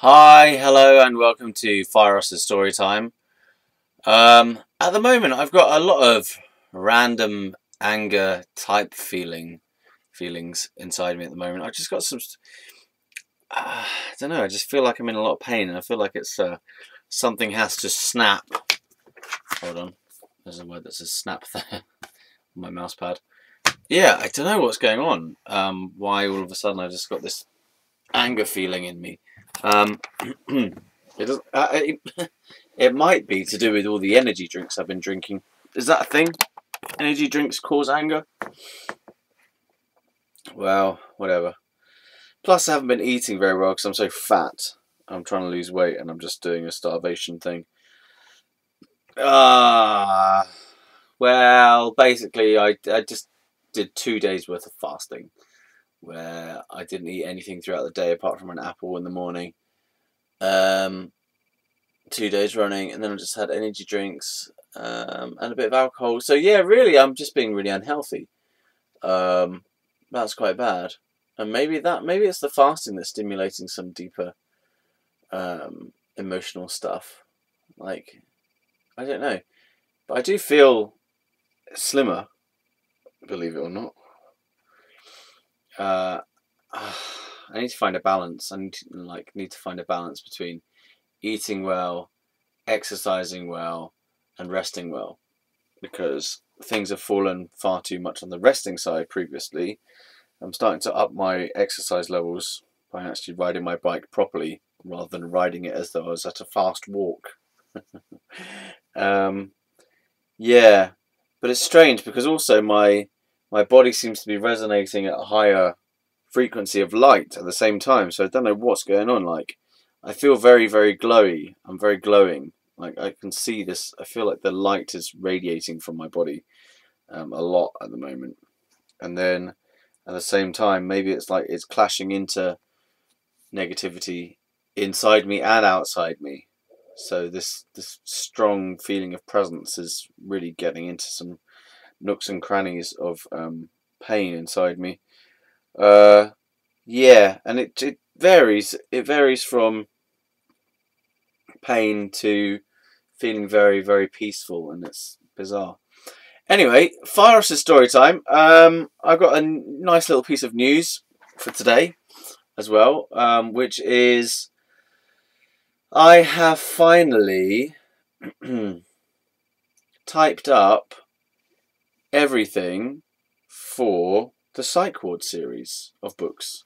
Hi, hello, and welcome to Fieros' story time. At the moment, I've got a lot of random anger type feelings inside me at the moment. I've just got some. I don't know. I just feel like I'm in a lot of pain, and I feel like it's something has to snap. Hold on, there's a word that says snap there on my mouse pad. Yeah, I don't know what's going on. Why all of a sudden I just got this anger feeling in me. It does. It might be to do with all the energy drinks I've been drinking. Is that a thing? Energy drinks cause anger? Well, whatever. Plus, I haven't been eating very well because I'm so fat. I'm trying to lose weight and I'm just doing a starvation thing. Well, basically, I just did 2 days worth of fasting where I didn't eat anything throughout the day apart from an apple in the morning. 2 days running, and then I just had energy drinks and a bit of alcohol. So yeah, really, I'm just being really unhealthy. That's quite bad, and maybe it's the fasting that's stimulating some deeper emotional stuff. Like, I don't know, but I do feel slimmer, believe it or not. I need to find a balance. I need to find a balance between eating well, exercising well, and resting well, because things have fallen far too much on the resting side previously. I'm starting to up my exercise levels by actually riding my bike properly rather than riding it as though I was at a fast walk. Yeah, but it's strange because also my body seems to be resonating at a higher frequency of light at the same time, so I don't know what's going on. Like, I feel very glowy. I'm very glowing. Like, I can see this. I feel like the light is radiating from my body a lot at the moment. And then at the same time, maybe it's like it's clashing into negativity inside me and outside me. So this strong feeling of presence is really getting into some nooks and crannies of pain inside me. Yeah, and it varies. It varies from pain to feeling very peaceful, and it's bizarre. Anyway, Fieros' story time. I've got a nice little piece of news for today as well, which is I have finally typed up everything for the Psych Ward series of books.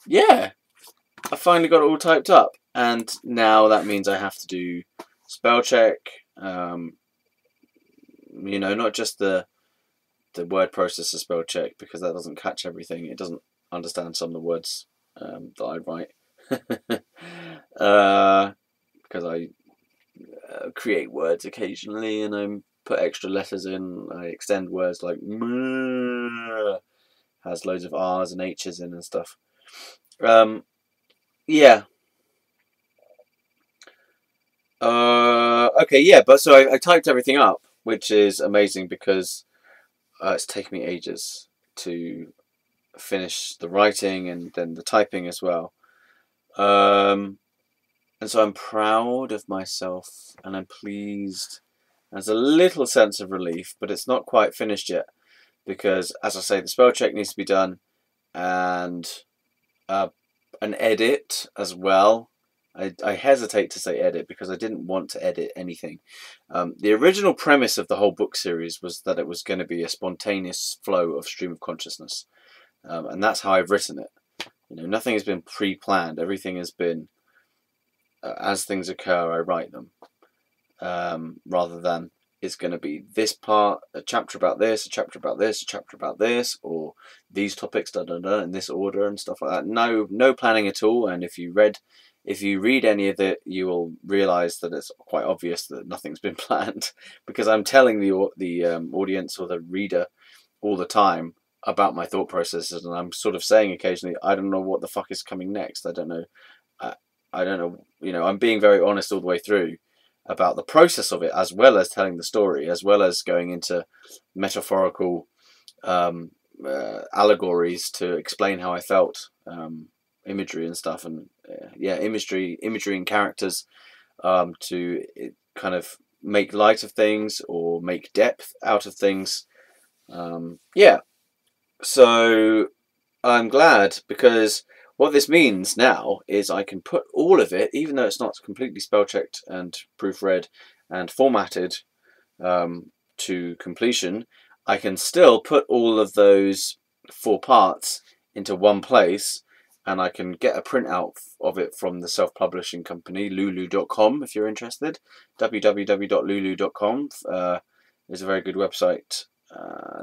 Yeah, I finally got it all typed up, and now that means I have to do spell check. Not just the word processor spell check, because that doesn't catch everything. It doesn't understand some of the words that I write. Because I create words occasionally, and I put extra letters in. I extend words like has loads of R's and H's in and stuff. Yeah. Okay, yeah, but so I typed everything up, which is amazing because it's taken me ages to finish the writing and then the typing as well. And so I'm proud of myself and I'm pleased. There's a little sense of relief, but it's not quite finished yet because, as I say, the spell check needs to be done and an edit as well. I hesitate to say edit because I didn't want to edit anything. The original premise of the whole book series was that it was going to be a spontaneous flow of stream of consciousness. And that's how I've written it. Nothing has been pre-planned. Everything has been as things occur, I write them. Rather than it's going to be this part, a chapter about this, a chapter about this, a chapter about this, or these topics, in this order and stuff like that. No planning at all. And if you read any of it, you will realise that it's quite obvious that nothing's been planned, because I'm telling the audience or the reader all the time about my thought processes, and I'm sort of saying occasionally, I don't know what the fuck is coming next. I don't know. I don't know. I'm being very honest all the way through about the process of it, as well as telling the story, as well as going into metaphorical allegories to explain how I felt, imagery and stuff, and yeah, imagery and characters, to kind of make light of things or make depth out of things. Yeah, so I'm glad, because what this means now is I can put all of it, even though it's not completely spell checked and proofread and formatted, to completion, I can still put all of those 4 parts into one place, and I can get a printout of it from the self-publishing company lulu.com if you're interested. www.lulu.com is a very good website.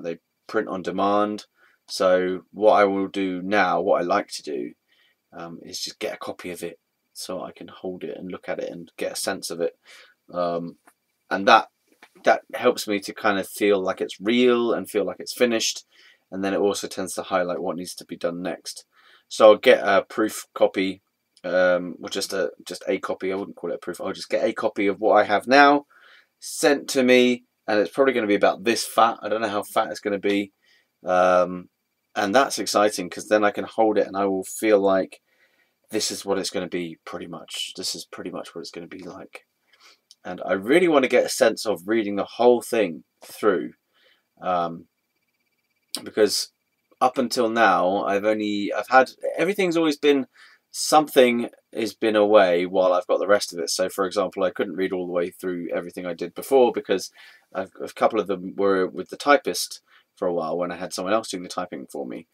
They print on demand. So what I will do now, what I like to do, is just get a copy of it so I can hold it and look at it and get a sense of it, and that helps me to kind of feel like it's real and feel like it's finished, and then it also tends to highlight what needs to be done next. So I'll get a proof copy, or just a copy. I wouldn't call it a proof. I'll just get a copy of what I have now sent to me, and it's probably going to be about this fat. I don't know how fat it's going to be, and that's exciting, because then I can hold it and I will feel like this is what it's going to be. Pretty much, this is pretty much what it's going to be like. And I really want to get a sense of reading the whole thing through, because up until now I've had, everything's always been, something has been away while I've got the rest of it. So for example, I couldn't read all the way through everything I did before, because a couple of them were with the typist for a while when I had someone else doing the typing for me.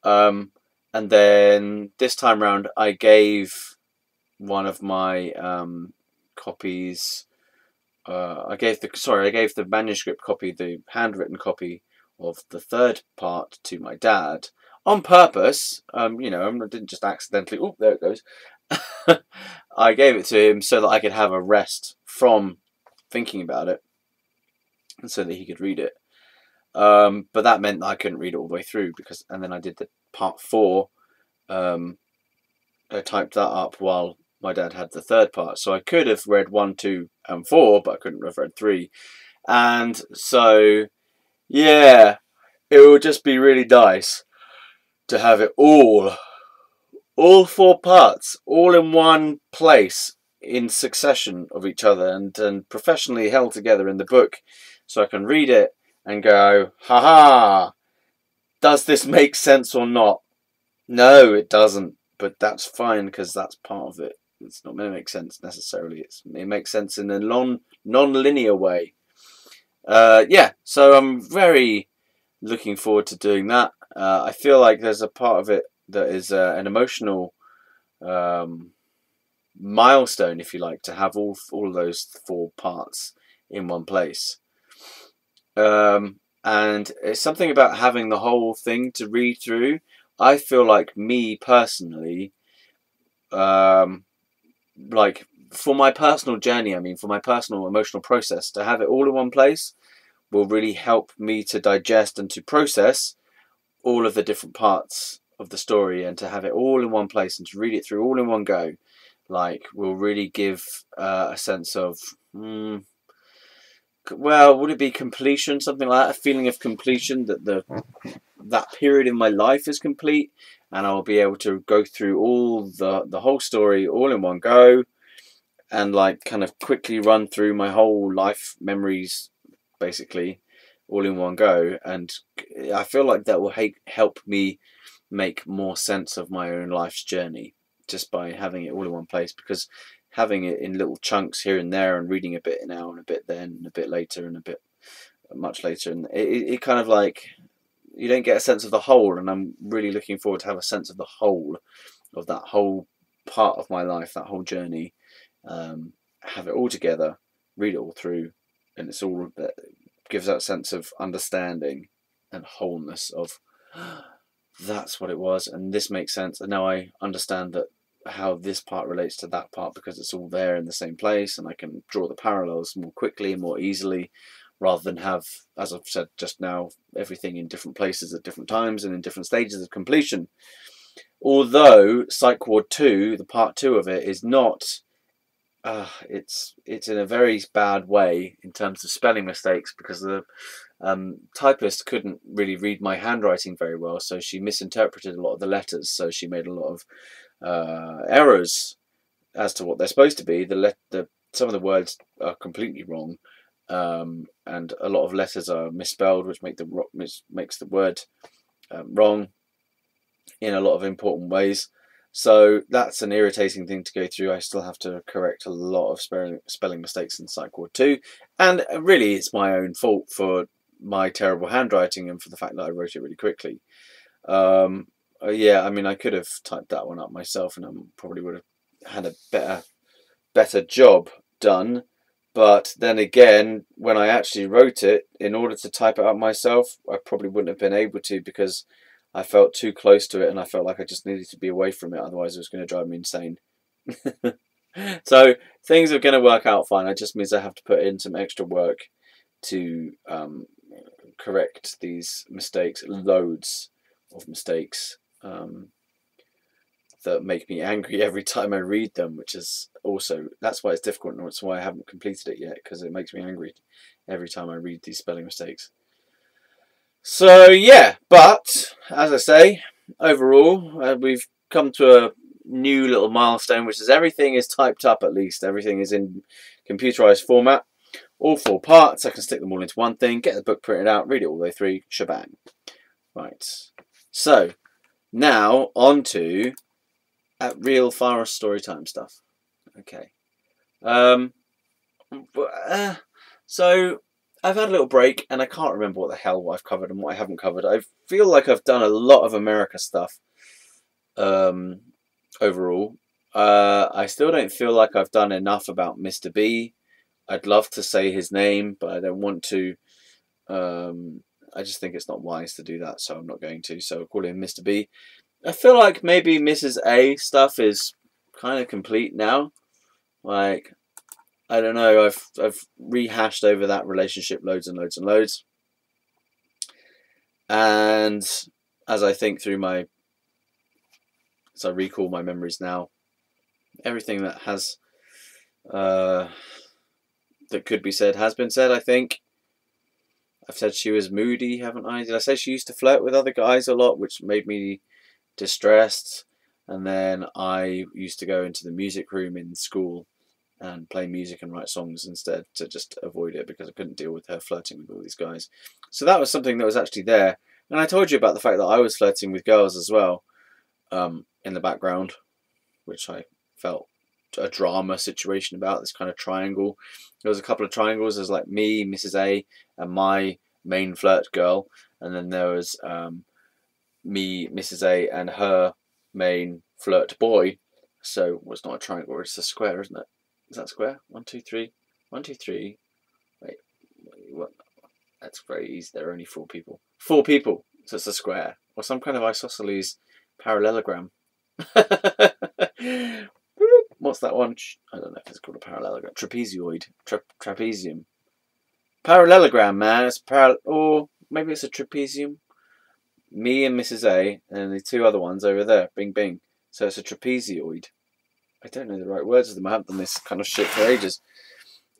And then this time round I gave one of my copies, I gave the manuscript copy, the handwritten copy of the 3rd part to my dad on purpose. You know, I didn't just accidentally, oh, there it goes. I gave it to him so that I could have a rest from thinking about it, and so that he could read it. But that meant that I couldn't read it all the way through, and then I did the part 4. I typed that up while my dad had the 3rd part, so I could have read 1, 2, and 4, but I couldn't have read 3. And so, yeah, it would just be really nice to have it all 4 parts, all in one place, in succession of each other, and professionally held together in the book, so I can read it and go, haha, does this make sense or not? No, it doesn't, but that's fine, because that's part of it. It's not going to make sense necessarily. It makes sense in a non-linear way. Yeah, so I'm very looking forward to doing that. I feel like there's a part of it that is an emotional milestone, if you like, to have all of those 4 parts in one place. And it's something about having the whole thing to read through. I feel like, me personally, like for my personal journey, I mean for my personal emotional process, to have it all in one place will really help me to digest and to process all of the different parts of the story, and to have it all in one place and to read it through all in one go, like, will really give a sense of, well, would it be completion, something like that, a feeling of completion, that that period in my life is complete, and I'll be able to go through all the whole story all in one go, and like kind of quickly run through my whole life memories, basically, all in one go. And I feel like that will help me make more sense of my own life's journey, just by having it all in one place, because having it in little chunks here and there, and reading a bit now and a bit then and a bit later and a bit much later, and it kind of like, you don't get a sense of the whole. And I'm really looking forward to have a sense of the whole, of that whole part of my life, that whole journey, have it all together, read it all through, and it's all that gives that sense of understanding and wholeness of, that's what it was, and this makes sense, and now I understand that how this part relates to that part, because it's all there in the same place, and I can draw the parallels more quickly and more easily, rather than have, as I've said just now, everything in different places at different times and in different stages of completion. Although Psych Ward 2, the part 2 of it, is not, it's in a very bad way in terms of spelling mistakes, because typist couldn't really read my handwriting very well, so she misinterpreted a lot of the letters. So she made a lot of errors as to what they're supposed to be. Some of the words are completely wrong, and a lot of letters are misspelled, which makes the word wrong in a lot of important ways. So that's an irritating thing to go through. I still have to correct a lot of spelling mistakes in Psych Ward 2, and really it's my own fault for my terrible handwriting and for the fact that I wrote it really quickly. Yeah, I mean, I could have typed that one up myself, and I probably would have had a better job done. But then again, when I actually wrote it, in order to type it up myself, I probably wouldn't have been able to, because I felt too close to it, and I felt like I just needed to be away from it, otherwise it was going to drive me insane. So things are going to work out fine. It just means I have to put in some extra work to correct these mistakes, loads of mistakes that make me angry every time I read them, which is also, that's why it's difficult, and that's why I haven't completed it yet, because it makes me angry every time I read these spelling mistakes. So yeah, but as I say, overall we've come to a new little milestone, which is everything is typed up. At least everything is in computerized format, all 4 parts. I can stick them all into one thing, get the book printed out, read it all the way through, shebang. Right, so now on to real Fieros story time stuff. Okay, so I've had a little break, and I can't remember what the hell I've covered and what I haven't covered. I feel like I've done a lot of America stuff overall. I still don't feel like I've done enough about Mr. B. I'd love to say his name, but I don't want to. I just think it's not wise to do that, so I'm not going to. So I'll call him Mr. B. I feel like maybe Mrs. A stuff is kind of complete now. Like, I don't know, I've rehashed over that relationship loads and loads and loads. And as I think through as I recall my memories now, everything that has that could be said has been said, I think. I've said she was moody, haven't I? Did I say she used to flirt with other guys a lot, which made me distressed? And then I used to go into the music room in school and play music and write songs instead, to just avoid it, because I couldn't deal with her flirting with all these guys. So that was something that was actually there. And I told you about the fact that I was flirting with girls as well, in the background, which I felt a drama situation about, this kind of triangle. There was a couple of triangles. There's like me, Mrs. A, and my main flirt girl, and then there was me, Mrs. A, and her main flirt boy. So well, it's not a triangle, it's a square, isn't it? Is that square? 1, 2, 3. 1, 2, 3. Wait, what? That's very easy. There are only 4 people. 4 people. So it's a square, or some kind of isosceles parallelogram. What's that one? I don't know if it's called a parallelogram. Trapezoid. Trapezium. Parallelogram, man. It's or maybe it's a trapezium. Me and Mrs. A, and the 2 other ones over there. Bing, bing. So it's a trapezoid. I don't know the right words of them. I haven't done this kind of shit for ages.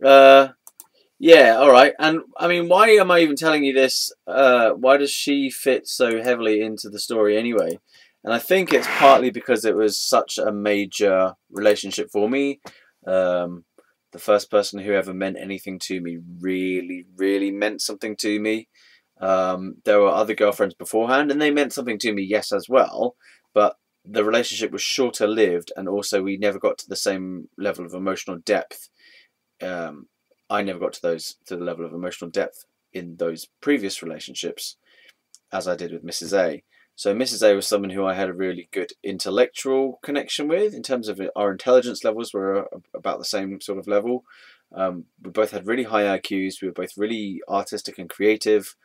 Yeah, alright. And, I mean, why am I even telling you this? Why does she fit so heavily into the story anyway? And I think it's partly because it was such a major relationship for me. The first person who ever meant anything to me really, really meant something to me. There were other girlfriends beforehand, and they meant something to me, yes, as well. But the relationship was shorter lived, and also we never got to the same level of emotional depth. I never got to the level of emotional depth in those previous relationships as I did with Mrs. A. So Mrs. A was someone who I had a really good intellectual connection with. In terms of our intelligence levels, were about the same sort of level. We both had really high IQs. We were both really artistic and creative.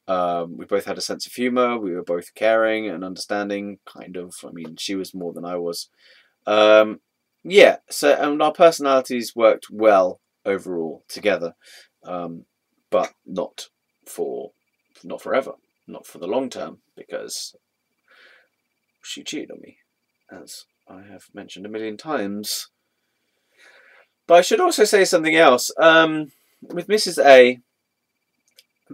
We both had a sense of humour. We were both caring and understanding, kind of. I mean, she was more than I was. Yeah, so and our personalities worked well overall together, but not forever, not for the long term, because she cheated on me, as I have mentioned a million times. But I should also say something else. With Mrs. A,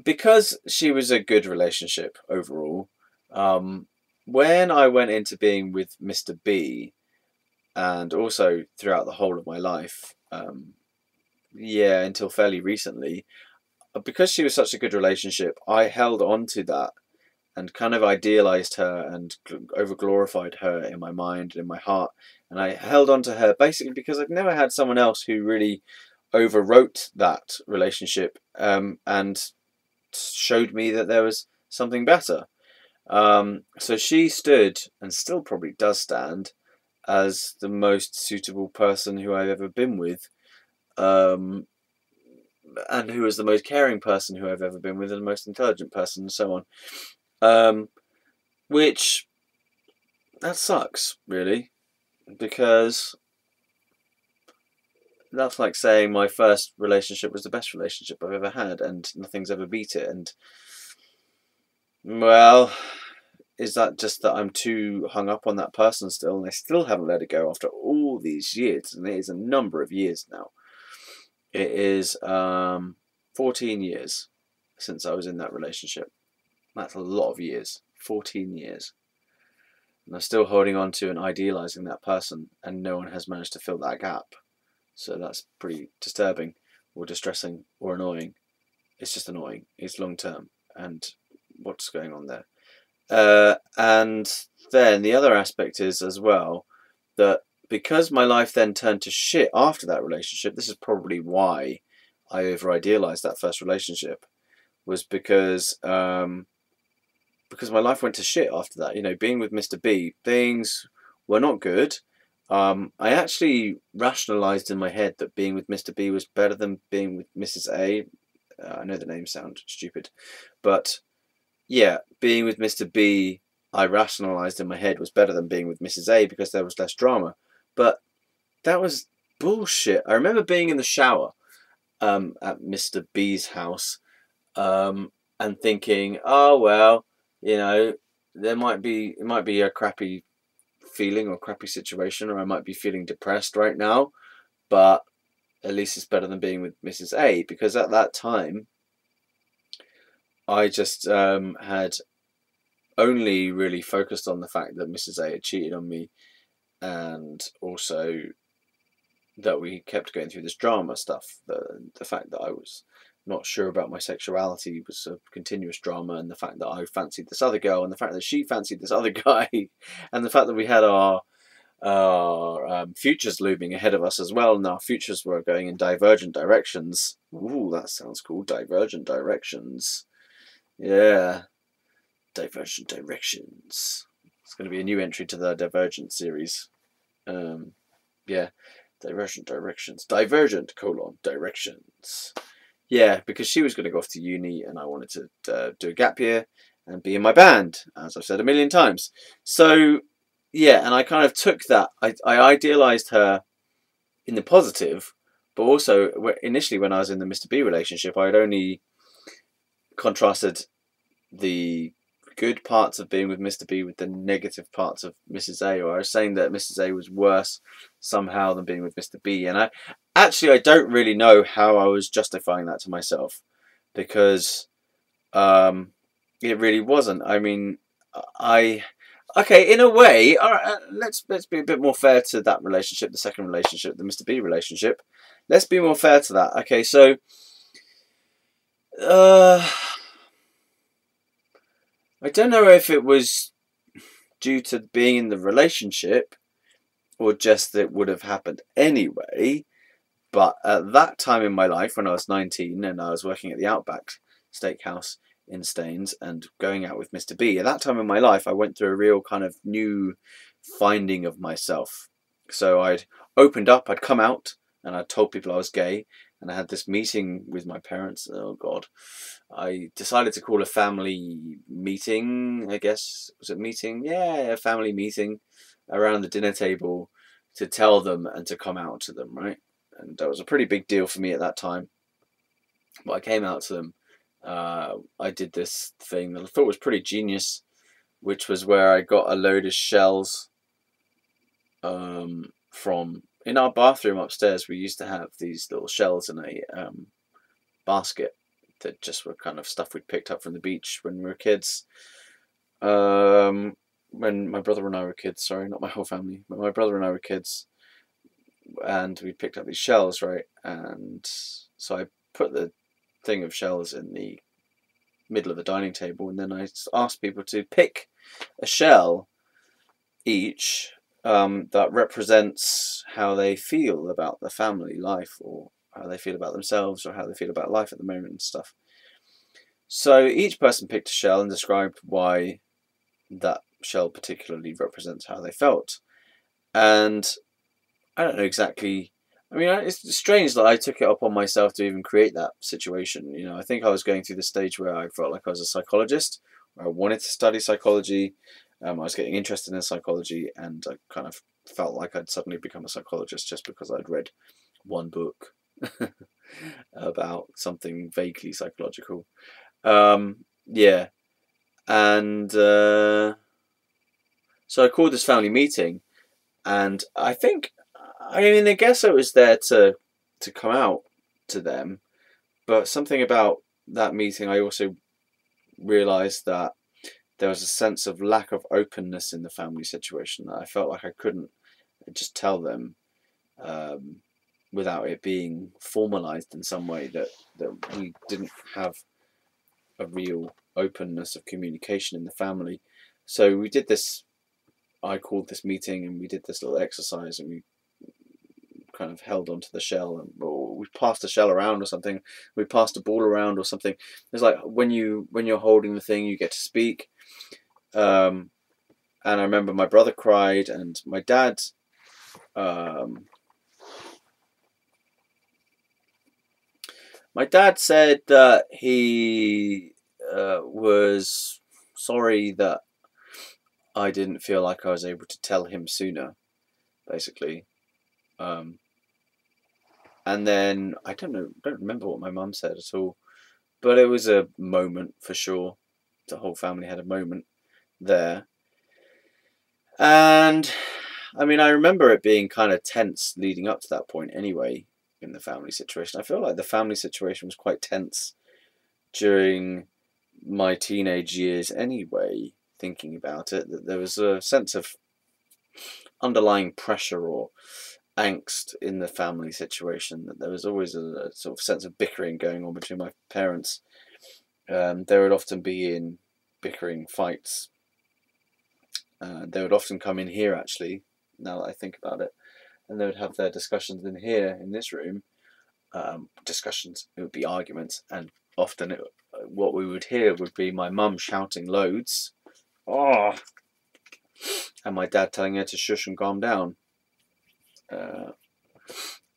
because she was a good relationship overall, when I went into being with Mr. B, and also throughout the whole of my life, yeah, until fairly recently, because she was such a good relationship, I held on to that and kind of idealized her and over glorified her in my mind and in my heart. And I held on to her basically because I'd never had someone else who really overwrote that relationship, and showed me that there was something better. So she stood, and still probably does stand, as the most suitable person who I've ever been with, um, and who was the most caring person who I've ever been with, and the most intelligent person, and so on. Um, which that sucks, really, because that's like saying my first relationship was the best relationship I've ever had, and nothing's ever beat it. And well, is that just that I'm too hung up on that person still, and I still haven't let it go after all these years? And it is a number of years now. It is 14 years since I was in that relationship. That's a lot of years. 14 years. And I'm still holding on to and idealizing that person, and no one has managed to fill that gap. So that's pretty disturbing, or distressing, or annoying. It's just annoying. It's long term, and what's going on there? And then the other aspect is as well that because my life then turned to shit after that relationship, this is probably why I over idealized that first relationship, was because my life went to shit after that. You know, being with Mr. B, things were not good. I actually rationalized in my head that being with Mr. B was better than being with Mrs. A. I know the names sound stupid, but yeah, being with Mr. B, I rationalized in my head was better than being with Mrs. A because there was less drama. But that was bullshit. I remember being in the shower at Mr. B's house, and thinking, oh well, you know, it might be a crappy feeling or crappy situation, or I might be feeling depressed right now, but at least it's better than being with Mrs. A, because at that time I just had only really focused on the fact that Mrs. A had cheated on me, and also that we kept going through this drama stuff. The fact that I was not sure about my sexuality was a continuous drama, and the fact that I fancied this other girl, and the fact that she fancied this other guy, and the fact that we had our futures looming ahead of us as well, and our futures were going in divergent directions. Ooh, that sounds cool. Divergent directions. Yeah, divergent directions. It's going to be a new entry to the Divergent series. Yeah, divergent directions. Divergent directions. Yeah, because she was going to go off to uni, and I wanted to do a gap year and be in my band, as I've said a million times. So yeah, and I kind of took that. I idealized her in the positive, but also initially when I was in the Mr. B relationship, I had only contrasted the good parts of being with Mr. B with the negative parts of Mrs. A, or I was saying that Mrs. A was worse somehow than being with Mr. B, and I don't really know how I was justifying that to myself, because it really wasn't. I mean, I okay, in a way. All right, let's be a bit more fair to that relationship, the second relationship, the Mr. B relationship. Let's be more fair to that. Okay, so I don't know if it was due to being in the relationship or just that it would have happened anyway. But at that time in my life, when I was 19 and I was working at the Outback Steakhouse in Staines and going out with Mr. B, at that time in my life, I went through a real kind of new finding of myself. So I'd opened up, I'd come out, and I told people I was gay, and I had this meeting with my parents. Oh God, I decided to call a family meeting. I guess, was it meeting? Yeah, a family meeting around the dinner table to tell them and to come out to them, right? And that was a pretty big deal for me at that time. But I came out to them. I did this thing that I thought was pretty genius, which was where I got a load of shells from in our bathroom upstairs. We used to have these little shells in a basket, that just were kind of stuff we'd picked up from the beach when we were kids. When my brother and I were kids, sorry, not my whole family, but my brother and I were kids, and we picked up these shells, right? And so I put the thing of shells in the middle of the dining table, and then I asked people to pick a shell each that represents how they feel about the family life, or how they feel about themselves, or how they feel about life at the moment and stuff. So each person picked a shell and described why that shell particularly represents how they felt. And I don't know exactly. I mean, it's strange that I took it upon myself to even create that situation. You know, I think I was going through the stage where I felt like I was a psychologist, where I wanted to study psychology. I was getting interested in psychology, and I kind of felt like I'd suddenly become a psychologist just because I'd read one book about something vaguely psychological. Yeah, and so I called this family meeting, and I mean, I guess I was there to come out to them, but something about that meeting, I also realised that there was a sense of lack of openness in the family situation, that I felt like I couldn't just tell them without it being formalised in some way, that we didn't have a real openness of communication in the family. So we did this, I called this meeting, and we did this little exercise, and we kind of held onto the shell, and or we passed the shell around or something. We passed a ball around or something. It's like when you're holding the thing, you get to speak. And I remember my brother cried, and my dad. My dad said that he was sorry that I didn't feel like I was able to tell him sooner, basically. And then I don't remember what my mum said at all, but it was a moment for sure. The whole family had a moment there, and I mean, I remember it being kind of tense leading up to that point anyway, in the family situation. I feel like the family situation was quite tense during my teenage years anyway, thinking about it, that there was a sense of underlying pressure or angst in the family situation, that there was always a sort of sense of bickering going on between my parents. There would often be in bickering fights. They would often come in here, actually, now that I think about it, and they would have their discussions in here, in this room. Discussions, it would be arguments, and often what we would hear would be my mum shouting loads, oh, and my dad telling her to shush and calm down.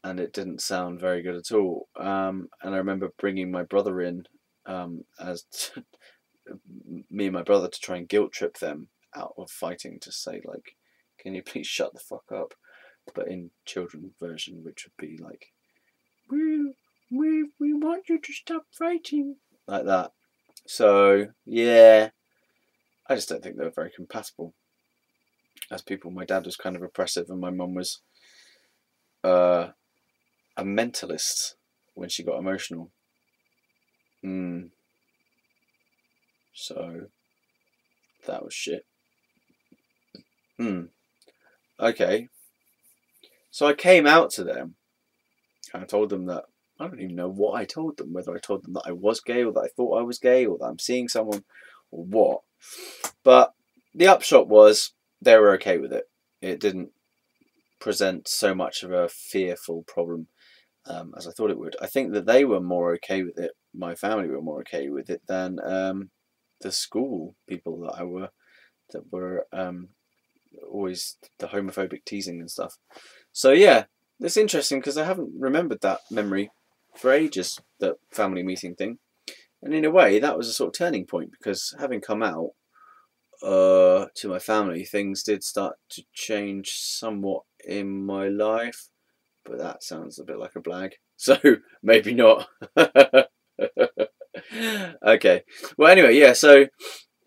And it didn't sound very good at all. And I remember bringing my brother in, as me and my brother, to try and guilt trip them out of fighting, to say like, can you please shut the fuck up, but in children version, which would be like, we want you to stop fighting, like that. So yeah, I just don't think they were very compatible as people. My dad was kind of oppressive, and my mum was a mentalist when she got emotional. So that was shit. Okay. So I came out to them, and I told them that, I don't even know what I told them, whether I told them that I was gay, or that I thought I was gay, or that I'm seeing someone, or what. But the upshot was they were okay with it. It didn't present so much of a fearful problem as I thought it would. I think that they were more okay with it, my family were more okay with it, than the school people that were always the homophobic teasing and stuff. So yeah, it's interesting because I haven't remembered that memory for ages, that family meeting thing. And in a way, that was a sort of turning point, because having come out to my family, things did start to change somewhat in my life. But that sounds a bit like a blag, so maybe not. Okay. Well, anyway, yeah. So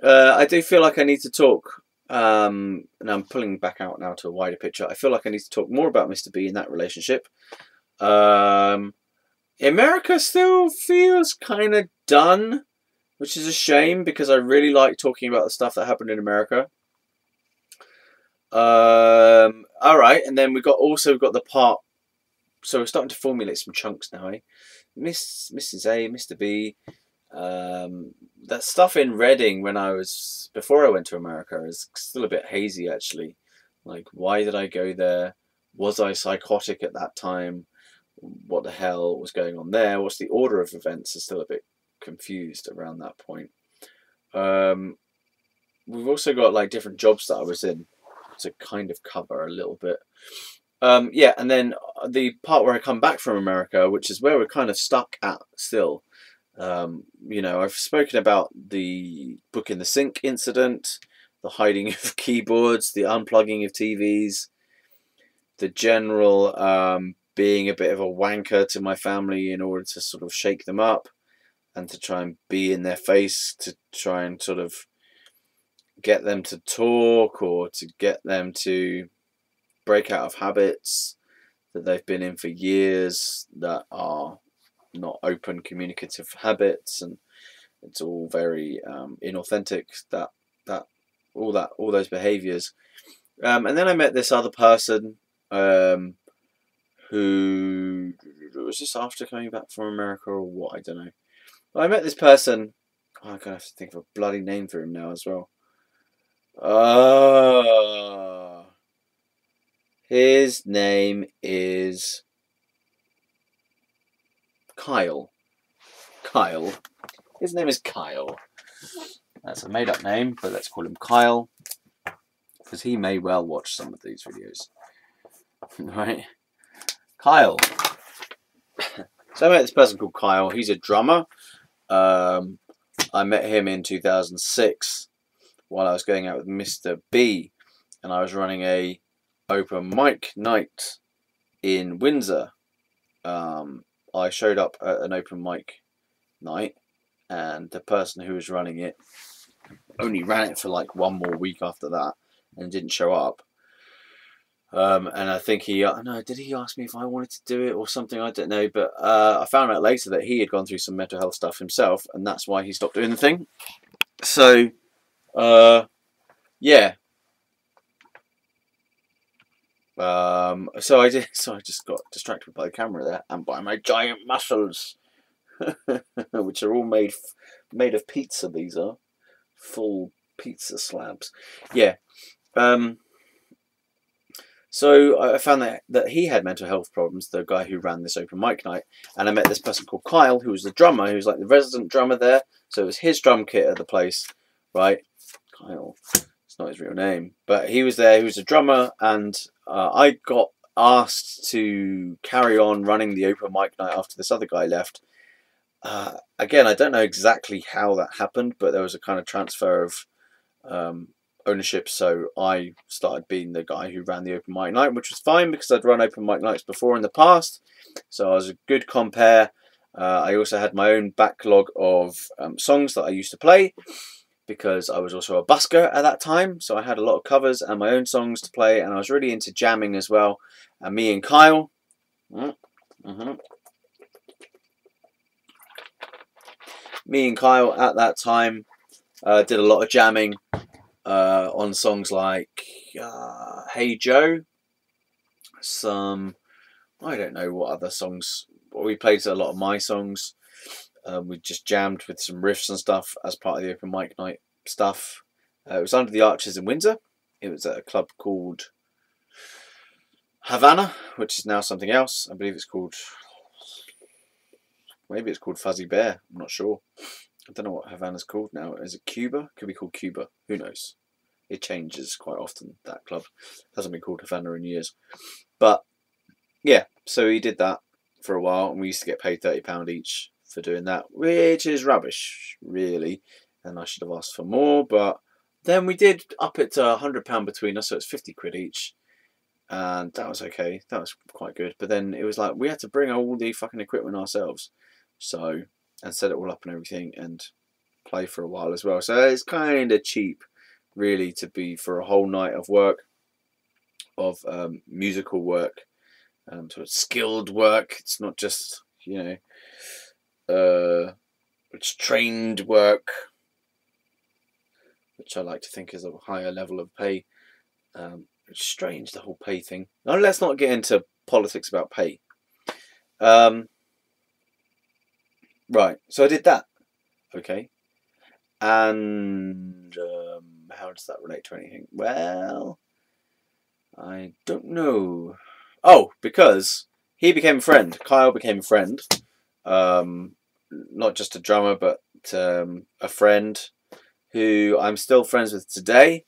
I do feel like I need to talk. And I'm pulling back out now to a wider picture. I feel like I need to talk more about Mr. B in that relationship. America still feels kind of done, which is a shame because I really like talking about the stuff that happened in America. All right, and then we also got the part. So we're starting to formulate some chunks now, eh? Mrs. A, Mr. B. That stuff in Reading before I went to America is still a bit hazy actually. Like, why did I go there? Was I psychotic at that time? What the hell was going on there? What's the order of events? Is still a bit confused around that point. We've also got like different jobs that I was in to kind of cover a little bit. Yeah, and then the part where I come back from America, which is where we're kind of stuck at still. I've spoken about the book in the sink incident, the hiding of keyboards, the unplugging of TVs, the general being a bit of a wanker to my family in order to sort of shake them up and to try and be in their face to try and sort of get them to talk or to get them to break out of habits that they've been in for years that are not open communicative habits, and it's all very inauthentic, all those behaviors. And then I met this other person who was this after coming back from America or what, I don't know. But I met this person. Oh, I'm gonna have to think of a bloody name for him now as well. His name is Kyle. His name is Kyle. That's a made-up name, but let's call him Kyle, because he may well watch some of these videos. Right? Kyle. So I met this person called Kyle. He's a drummer. I met him in 2006 while I was going out with Mr. B, and I was running a open mic night in Windsor. I showed up at an open mic night, and the person who was running it only ran it for like one more week after that and didn't show up. And I think did he ask me if I wanted to do it or something? I don't know, but I found out later that he had gone through some mental health stuff himself, and that's why he stopped doing the thing. So, yeah. So I just got distracted by the camera there and by my giant muscles, which are all made of pizza. These are full pizza slabs. Yeah. So I found that he had mental health problems, the guy who ran this open mic night, and I met this person called Kyle, who was the drummer, who was like the resident drummer there. So it was his drum kit at the place, right? Kyle, it's not his real name, but he was there. He was a drummer, and I got asked to carry on running the open mic night after this other guy left. Again, I don't know exactly how that happened, but there was a kind of transfer of ownership, so I started being the guy who ran the open mic night, which was fine because I'd run open mic nights before in the past, so I was a good compare. I also had my own backlog of songs that I used to play because I was also a busker at that time, so I had a lot of covers and my own songs to play, and I was really into jamming as well. And me and Kyle at that time did a lot of jamming on songs like Hey Joe, I don't know what other songs. We played a lot of my songs. We just jammed with some riffs and stuff as part of the open mic night stuff. It was under the Arches in Windsor. It was at a club called Havana, which is now something else. I believe it's called, maybe it's called Fuzzy Bear. I'm not sure. I don't know what Havana's called now. Is it Cuba? Could be called Cuba. Who knows? It changes quite often, that club. Hasn't been called Havana in years. But yeah, so he did that for a while, and we used to get paid £30 each for doing that, which is rubbish, really. And I should have asked for more, but then we did up it to £100 between us, so it's 50 quid each. And that was okay. That was quite good. But then it was like we had to bring all the fucking equipment ourselves. So, and set it all up and everything and play for a while as well. So it's kind of cheap, really, to be for a whole night of work, of musical work, sort of skilled work. It's not just you know, trained work, which I like to think is a higher level of pay. It's strange, the whole pay thing. Now, let's not get into politics about pay. Right, so I did that. Okay. And how does that relate to anything? Well, I don't know. Oh, because he became a friend. Kyle became a friend. Not just a drummer, but a friend who I'm still friends with today.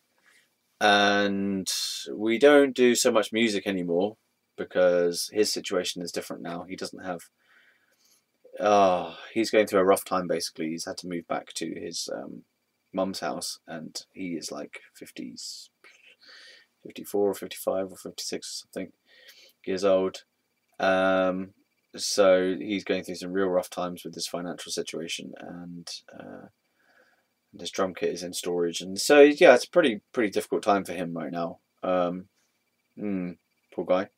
And we don't do so much music anymore because his situation is different now. He doesn't have. He's going through a rough time basically. He's had to move back to his mum's house, and he is like 50s, 54 or 55 or 56 or something years old. So he's going through some real rough times with his financial situation, and his drum kit is in storage, and so yeah, it's a pretty difficult time for him right now. Poor guy.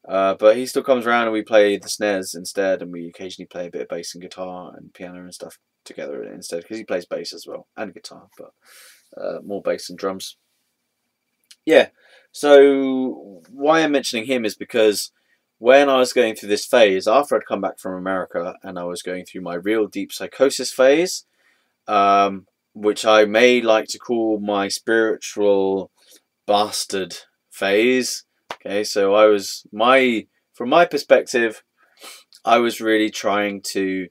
But he still comes around, and we play the snares instead, and we occasionally play a bit of bass and guitar and piano and stuff together instead, because he plays bass as well and guitar, but more bass and drums. Yeah. So why I'm mentioning him is because when I was going through this phase, after I'd come back from America and I was going through my real deep psychosis phase, which I may like to call my spiritual bastard phase. Okay, so from my perspective, I was really trying to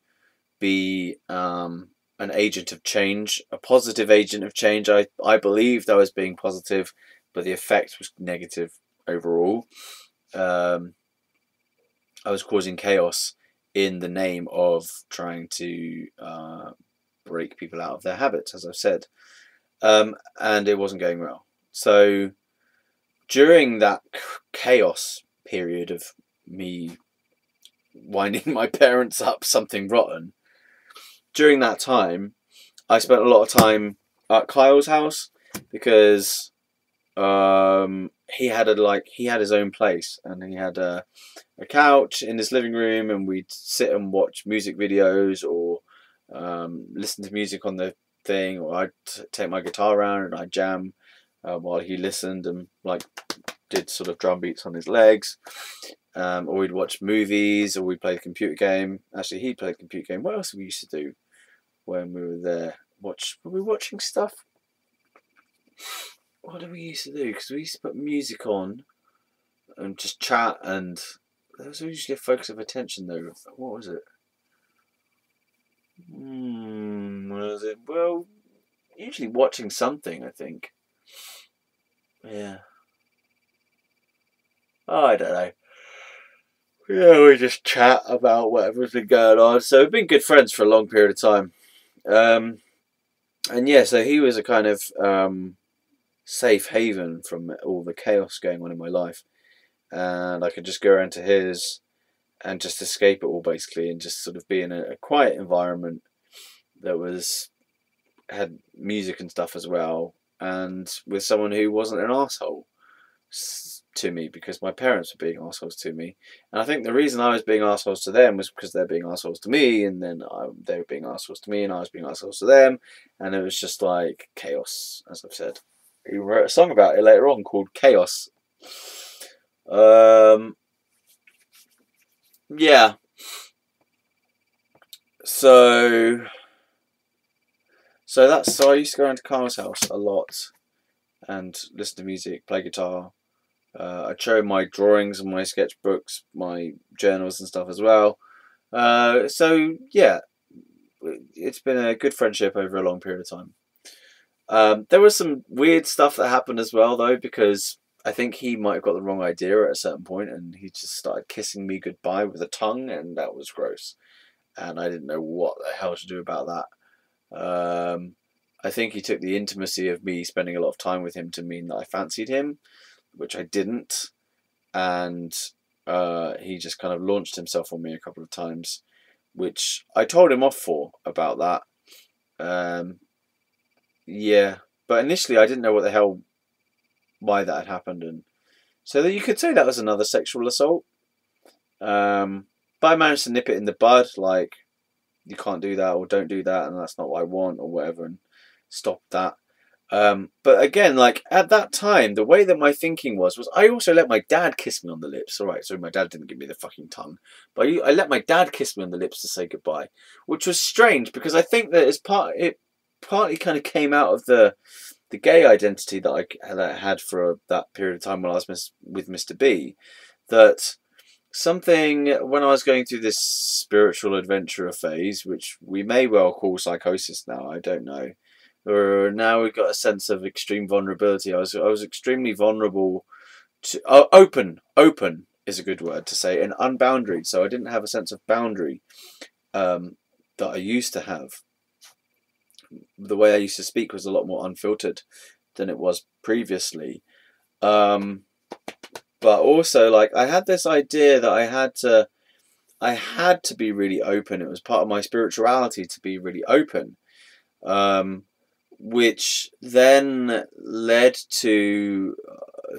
be an agent of change, a positive agent of change. I believed I was being positive, but the effect was negative overall. I was causing chaos in the name of trying to break people out of their habits, as I've said, and it wasn't going well. So during that chaos period of me winding my parents up something rotten, during that time, I spent a lot of time at Kyle's house because he had his own place, and he had a couch in his living room, and we'd sit and watch music videos or listen to music on the thing, or I'd take my guitar around and I'd jam while he listened and did sort of drum beats on his legs. Or we'd watch movies, or we'd play a computer game. Actually, he played a computer game. What else did we used to do when we were there? Were we watching stuff? What did we used to do? Because we used to put music on and just chat, and there was usually a focus of attention though. What was it? What was it? Well, usually watching something, I think. Yeah. Oh, I don't know. Yeah, we just chat about whatever's been going on. So we've been good friends for a long period of time. And yeah, so he was a kind of safe haven from all the chaos going on in my life. And I could just go around to his and just escape it all basically, and just sort of be in a quiet environment that had music and stuff as well, and with someone who wasn't an asshole to me, because my parents were being assholes to me, and I think the reason I was being assholes to them was because they're being assholes to me, and then they were being assholes to me, and I was being assholes to them, and it was just like chaos, as I've said. He wrote a song about it later on called Chaos. Yeah. So I used to go around to Carl's house a lot and listen to music, play guitar. I'd show my drawings and my sketchbooks, my journals and stuff as well. So yeah, it's been a good friendship over a long period of time. There was some weird stuff that happened as well though, because I think he might have got the wrong idea at a certain point, and he just started kissing me goodbye with a tongue, and that was gross. And I didn't know what the hell to do about that. I think he took the intimacy of me spending a lot of time with him to mean that I fancied him, which I didn't. And he just kind of launched himself on me a couple of times, which I told him off for about that. Yeah, but initially I didn't know what the hell, why that had happened, and so that you could say that was another sexual assault. but I managed to nip it in the bud, like, you can't do that, or don't do that, and that's not what I want, or whatever, and stop that. But again, like, at that time, the way that my thinking was I also let my dad kiss me on the lips. All right, so my dad didn't give me the fucking tongue, but I let my dad kiss me on the lips to say goodbye, which was strange because I think that it partly kind of came out of the gay identity that I had for that period of time when I was with Mr. B. That something, when I was going through this spiritual adventurer phase, which we may well call psychosis now, I don't know. Or now we've got a sense of extreme vulnerability. I was extremely vulnerable to open is a good word to say, and unboundaried. So I didn't have a sense of boundary that I used to have. The way I used to speak was a lot more unfiltered than it was previously. But also, like, I had this idea that I had to be really open. It was part of my spirituality to be really open, which then led to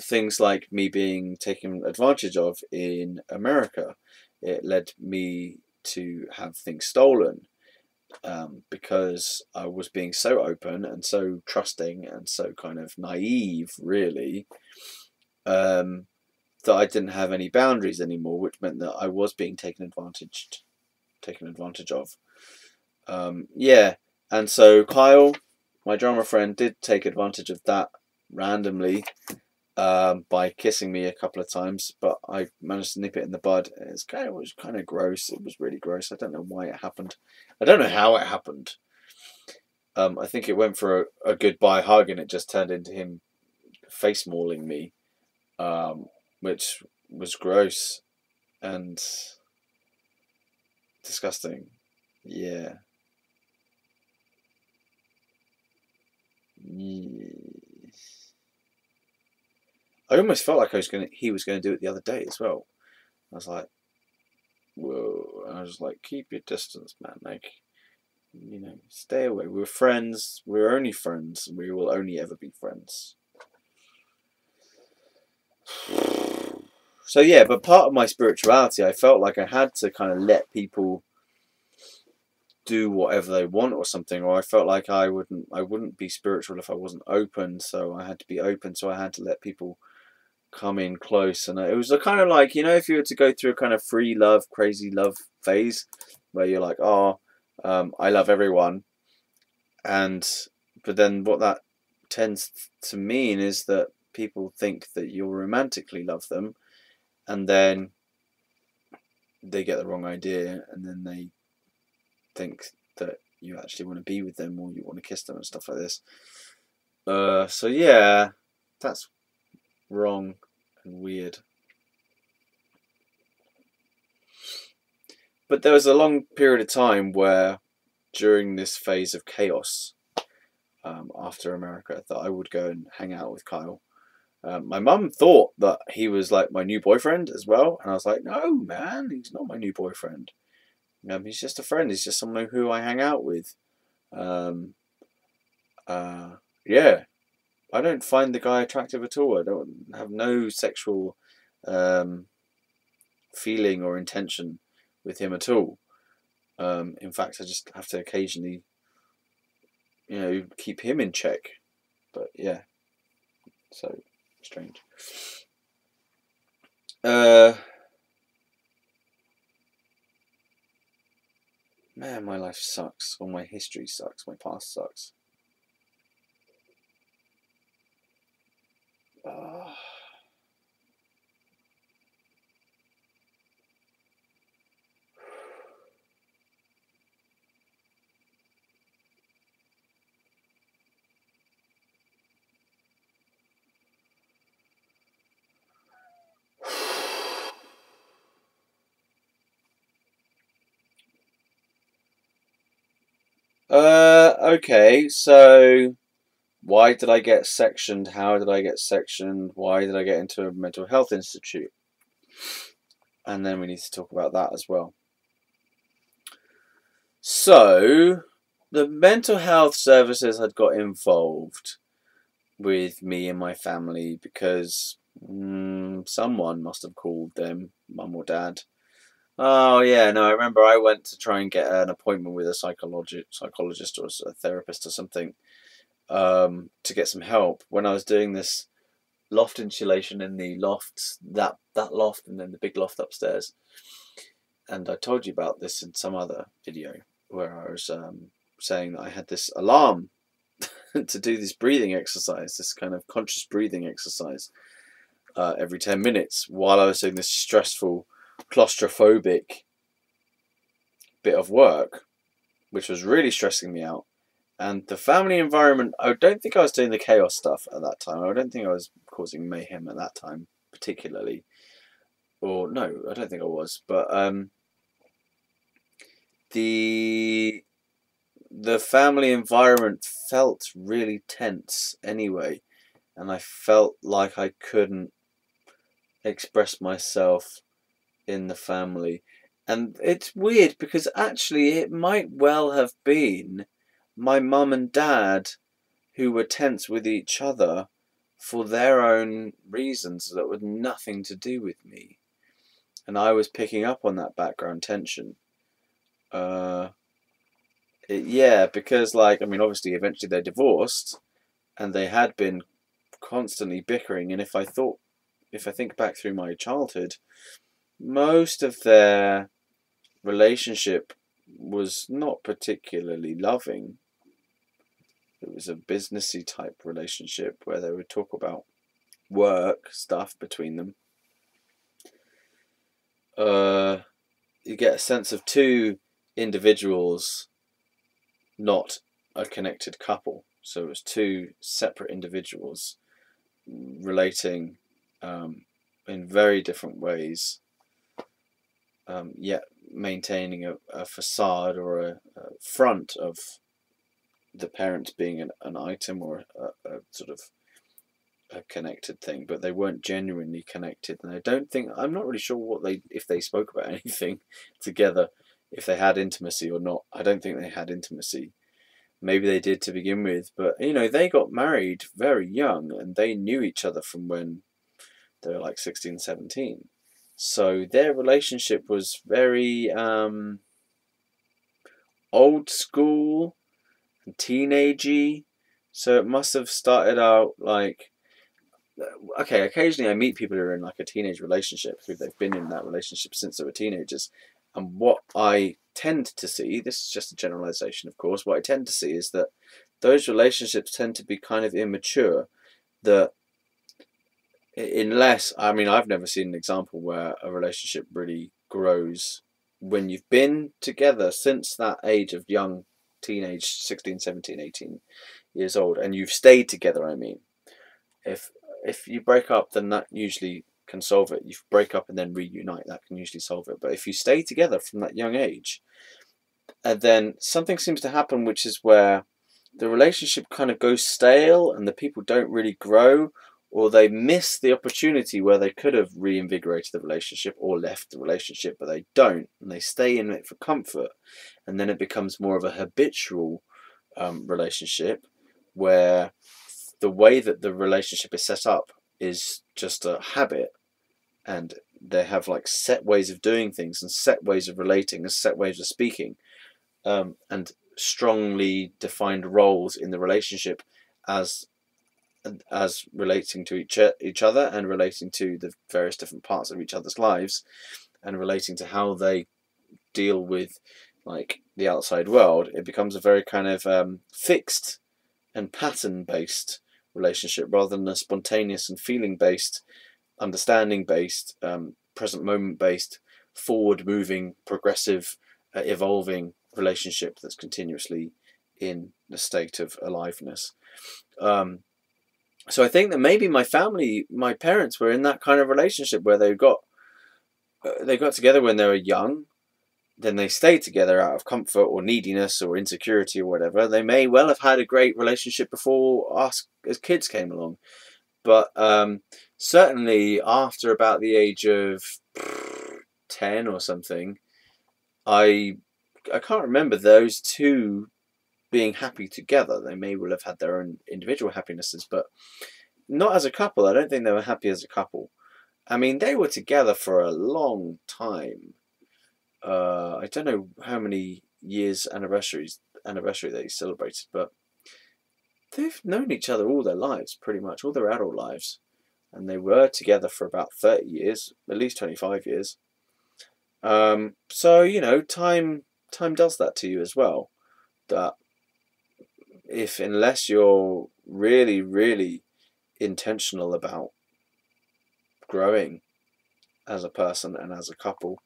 things like me being taken advantage of in America. It led me to have things stolen, because I was being so open and so trusting and so kind of naive, really. That I didn't have any boundaries anymore, which meant that I was being taken advantage of. Yeah, and so Kyle, my drummer friend, did take advantage of that randomly, by kissing me a couple of times, but I managed to nip it in the bud. It was kind of gross. It was really gross. I don't know why it happened. I don't know how it happened. I think it went for a goodbye hug, and it just turned into him face mauling me. Which was gross and disgusting. Yeah. I almost felt like he was gonna do it the other day as well. I was like, whoa. And I was like, keep your distance, man. Like, stay away. We're friends. We're only friends. We will only ever be friends. So yeah, but part of my spirituality, I felt like I had to kind of let people do whatever they want or something, or I felt like I wouldn't be spiritual if I wasn't open. So I had to be open. So I had to let people come in close, and it was a kind of like, if you were to go through a kind of free love, crazy love phase, where you're like, oh, I love everyone, but then what that tends to mean is that people think that you'll romantically love them, and then they get the wrong idea, and then they think that you actually want to be with them, or you want to kiss them and stuff like this. So yeah, that's wrong and weird. But there was a long period of time where, during this phase of chaos, after America, that I would go and hang out with Kyle. My mum thought that he was like my new boyfriend as well, and I was like, no, man, he's not my new boyfriend. He's just a friend. He's just someone who I hang out with. Yeah, I don't find the guy attractive at all. I don't have no sexual feeling or intention with him at all. In fact, I just have to occasionally, keep him in check. But yeah, so strange. Man, my life sucks. Or my history sucks. My past sucks. Okay, so why did I get sectioned? How did I get sectioned? Why did I get into a mental health institute? And then we need to talk about that as well. So, the mental health services had got involved with me and my family because someone must have called them, mum or dad. Oh yeah, no, I remember I went to try and get an appointment with a psychologist or a therapist or something, to get some help when I was doing this loft insulation in the loft, that loft, and then the big loft upstairs. And I told you about this in some other video where I was saying that I had this alarm to do this breathing exercise, this kind of conscious breathing exercise, every 10 minutes while I was doing this stressful, claustrophobic bit of work, which was really stressing me out. And the family environment, I don't think I was doing the chaos stuff at that time. I don't think I was causing mayhem at that time, particularly. Or no, I don't think I was. But the family environment felt really tense anyway, and I felt like I couldn't express myself in the family. And it's weird because actually it might well have been my mum and dad who were tense with each other for their own reasons that were nothing to do with me. And I was picking up on that background tension. Yeah, because like, I mean, obviously eventually they divorced and they had been constantly bickering. And if I think back through my childhood, most of their relationship was not particularly loving. It was a businessy type relationship where they would talk about work stuff between them. You get a sense of two individuals, not a connected couple. So it was two separate individuals relating in very different ways, yet maintaining a facade or a front of the parents being an item or a sort of a connected thing, but they weren't genuinely connected. And I'm not really sure if they spoke about anything together, if they had intimacy or not. I don't think they had intimacy. Maybe they did to begin with, but they got married very young and they knew each other from when they were like 16, 17. So their relationship was very old school and teenagey. So it must have started out like, okay, occasionally I meet people who are in like a teenage relationship who they've been in that relationship since they were teenagers. And what I tend to see, this is just a generalization, of course, what I tend to see is that those relationships tend to be kind of immature. That unless, I mean, I've never seen an example where a relationship really grows when you've been together since that age of young teenage, 16, 17, 18 years old, and you've stayed together, I mean. If you break up, then that usually can solve it. You break up and then reunite, that can usually solve it. But if you stay together from that young age, and then something seems to happen, which is where the relationship kind of goes stale and the people don't really grow, or they miss the opportunity where they could have reinvigorated the relationship or left the relationship, but they don't, and they stay in it for comfort, and then it becomes more of a habitual relationship where the way that the relationship is set up is just a habit, and they have like set ways of doing things and set ways of relating and set ways of speaking, and strongly defined roles in the relationship as relating to each other and relating to the various different parts of each other's lives and relating to how they deal with like the outside world. It becomes a very kind of fixed and pattern based relationship rather than a spontaneous and feeling based, understanding based, present moment based, forward moving, progressive, evolving relationship that's continuously in a state of aliveness. So I think that maybe my parents were in that kind of relationship where they got together when they were young, then they stayed together out of comfort or neediness or insecurity or whatever. They may well have had a great relationship before us as kids came along, but certainly after about the age of 10 or something, I can't remember those two being happy together. They may well have had their own individual happinesses, but not as a couple. I don't think they were happy as a couple. I mean, they were together for a long time. I don't know how many years anniversary they celebrated, but they've known each other all their lives, pretty much all their adult lives, and they were together for about 30 years, at least 25 years. So you know, time does that to you as well. That if unless you're really, really intentional about growing as a person and as a couple,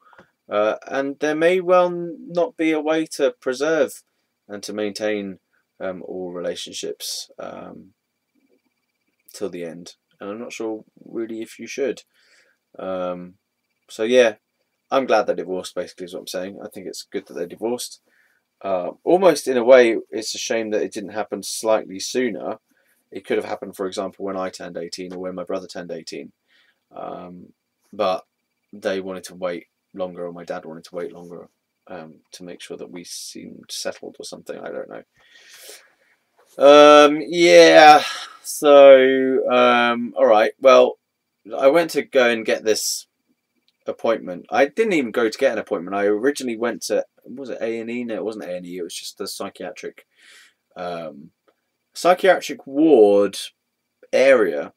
and there may well not be a way to preserve and to maintain all relationships till the end. And I'm not sure really if you should. So yeah, I'm glad they're divorced. Basically, is what I'm saying. I think it's good that they're divorced. Almost in a way, it's a shame that it didn't happen slightly sooner. It could have happened, for example, when I turned 18 or when my brother turned 18. But they wanted to wait longer, or my dad wanted to wait longer to make sure that we seemed settled or something. I don't know. Yeah. So, all right. Well, I went to go and get this appointment. I didn't even go to get an appointment. I originally went to, was it A&E? No, it wasn't A&E. It was just the psychiatric ward area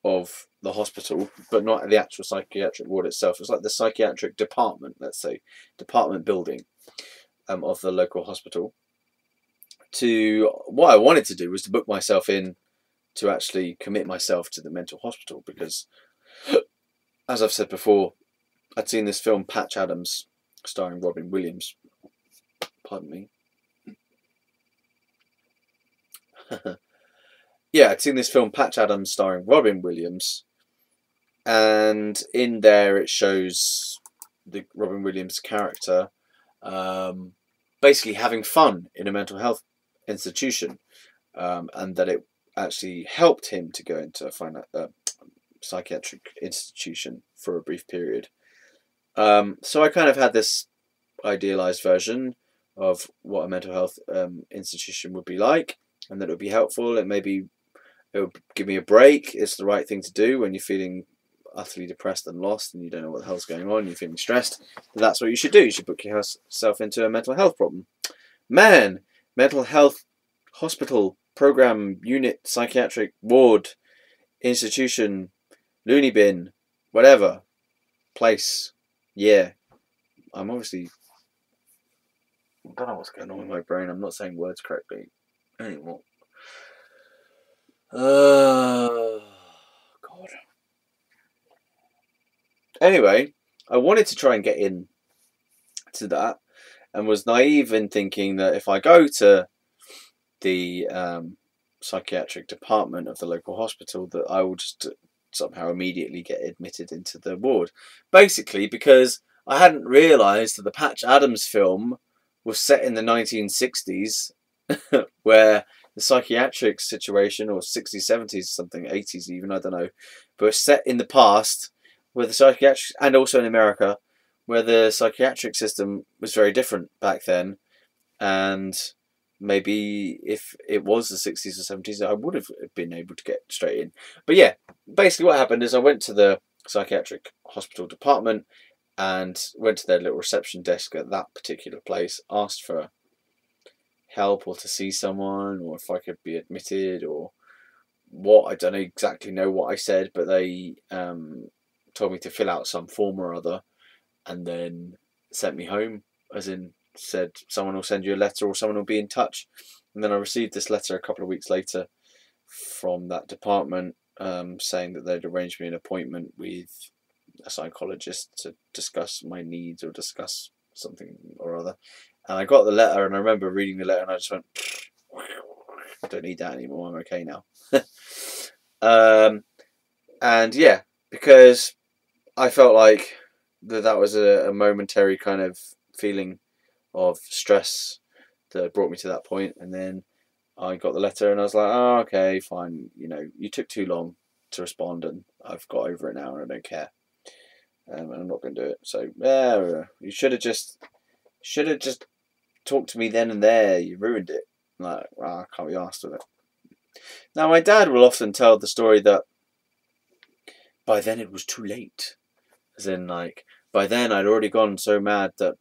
of the hospital, but not the actual psychiatric ward itself. It's like the psychiatric department, let's say, department building of the local hospital. What I wanted to do was to book myself in to actually commit myself to the mental hospital, because, as I've said before, I'd seen this film Patch Adams starring Robin Williams. Pardon me. Yeah, I'd seen this film Patch Adams starring Robin Williams, and in there it shows the Robin Williams character basically having fun in a mental health institution, and that it actually helped him to go into a psychiatric institution for a brief period. So I kind of had this idealized version of what a mental health institution would be like, and that it would be helpful. It would give me a break. It's the right thing to do when you're feeling utterly depressed and lost and you don't know what the hell's going on, you're feeling stressed. That's what you should do. You should book yourself into a mental health problem. Man, mental health hospital, program, unit, psychiatric ward, institution, loony bin, whatever, place. Yeah, I'm obviously, I don't know what's going on with my brain. I'm not saying words correctly anymore. God. Anyway, I wanted to try and get in to that, and was naive in thinking that if I go to the psychiatric department of the local hospital, that I will just somehow immediately get admitted into the ward. Basically, because I hadn't realised that the Patch Adams film was set in the 1960s, where the psychiatric situation, or 60s, 70s, something, 80s even, I don't know, but set in the past, where the psychiatric, and also in America, where the psychiatric system was very different back then, and maybe if it was the 60s or 70s, I would have been able to get straight in. But yeah, basically what happened is I went to the psychiatric hospital department and went to their little reception desk at that particular place, asked for help or to see someone, or if I could be admitted, or what. I don't exactly know what I said, but they told me to fill out some form or other, and then sent me home, as in said someone will send you a letter or someone will be in touch. And then I received this letter a couple of weeks later from that department, saying that they'd arranged me an appointment with a psychologist to discuss my needs or discuss something or other. And I got the letter, and I remember reading the letter, and I just went, I don't need that anymore, I'm okay now. And yeah, because I felt like that was a momentary kind of feeling of stress that brought me to that point. And then I got the letter, and I was like, oh, okay, fine. You know, you took too long to respond, and I've got over it now, and I don't care. And I'm not going to do it. So, you should have just talked to me then and there. You ruined it. Like, I can't be asked with it. Now, my dad will often tell the story that by then it was too late. As in, like, by then I'd already gone so mad that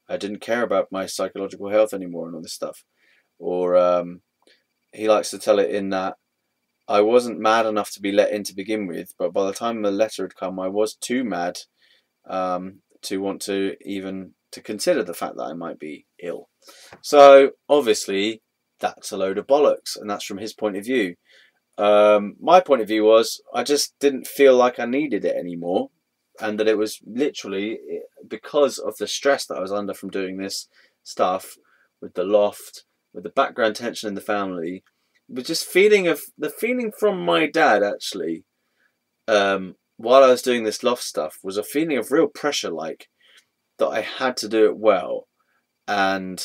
I didn't care about my psychological health anymore and all this stuff. Or he likes to tell it in that I wasn't mad enough to be let in to begin with, but by the time the letter had come, I was too mad to want to even to consider the fact that I might be ill. So obviously that's a load of bollocks, and that's from his point of view. My point of view was I just didn't feel like I needed it anymore, and that it was literally because of the stress that I was under from doing this stuff with the loft, with the background tension in the family, with just the feeling from my dad actually, while I was doing this loft stuff, was a feeling of real pressure, like that I had to do it well, and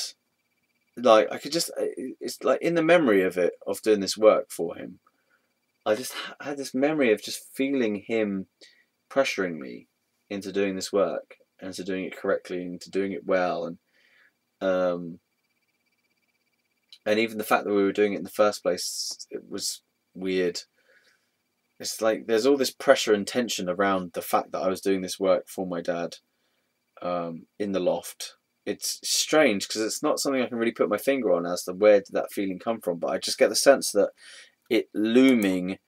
like I could just, it's like in the memory of it, of doing this work for him, I just had this memory of just feeling him pressuring me into doing this work and into doing it correctly and into doing it well, um, and even the fact that we were doing it in the first place, it was weird. It's like there's all this pressure and tension around the fact that I was doing this work for my dad, in the loft. It's strange because it's not something I can really put my finger on as to where did that feeling come from, but I just get the sense that it looming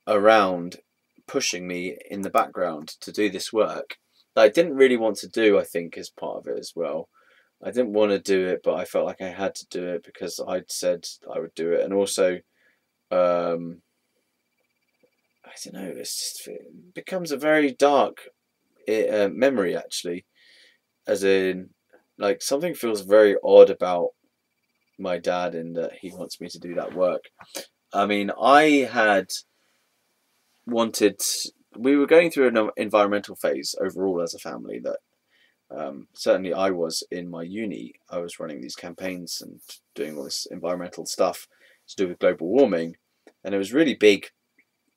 around, pushing me in the background to do this work that I didn't really want to do, I think, is part of it as well. I didn't want to do it, but I felt like I had to do it because I'd said I would do it. And also, I don't know, it becomes a very dark memory, actually. As in, like, something feels very odd about my dad in that he wants me to do that work. I mean, I had wanted, we were going through an environmental phase overall as a family that certainly I was in my uni. I was running these campaigns and doing all this environmental stuff to do with global warming, and it was really big,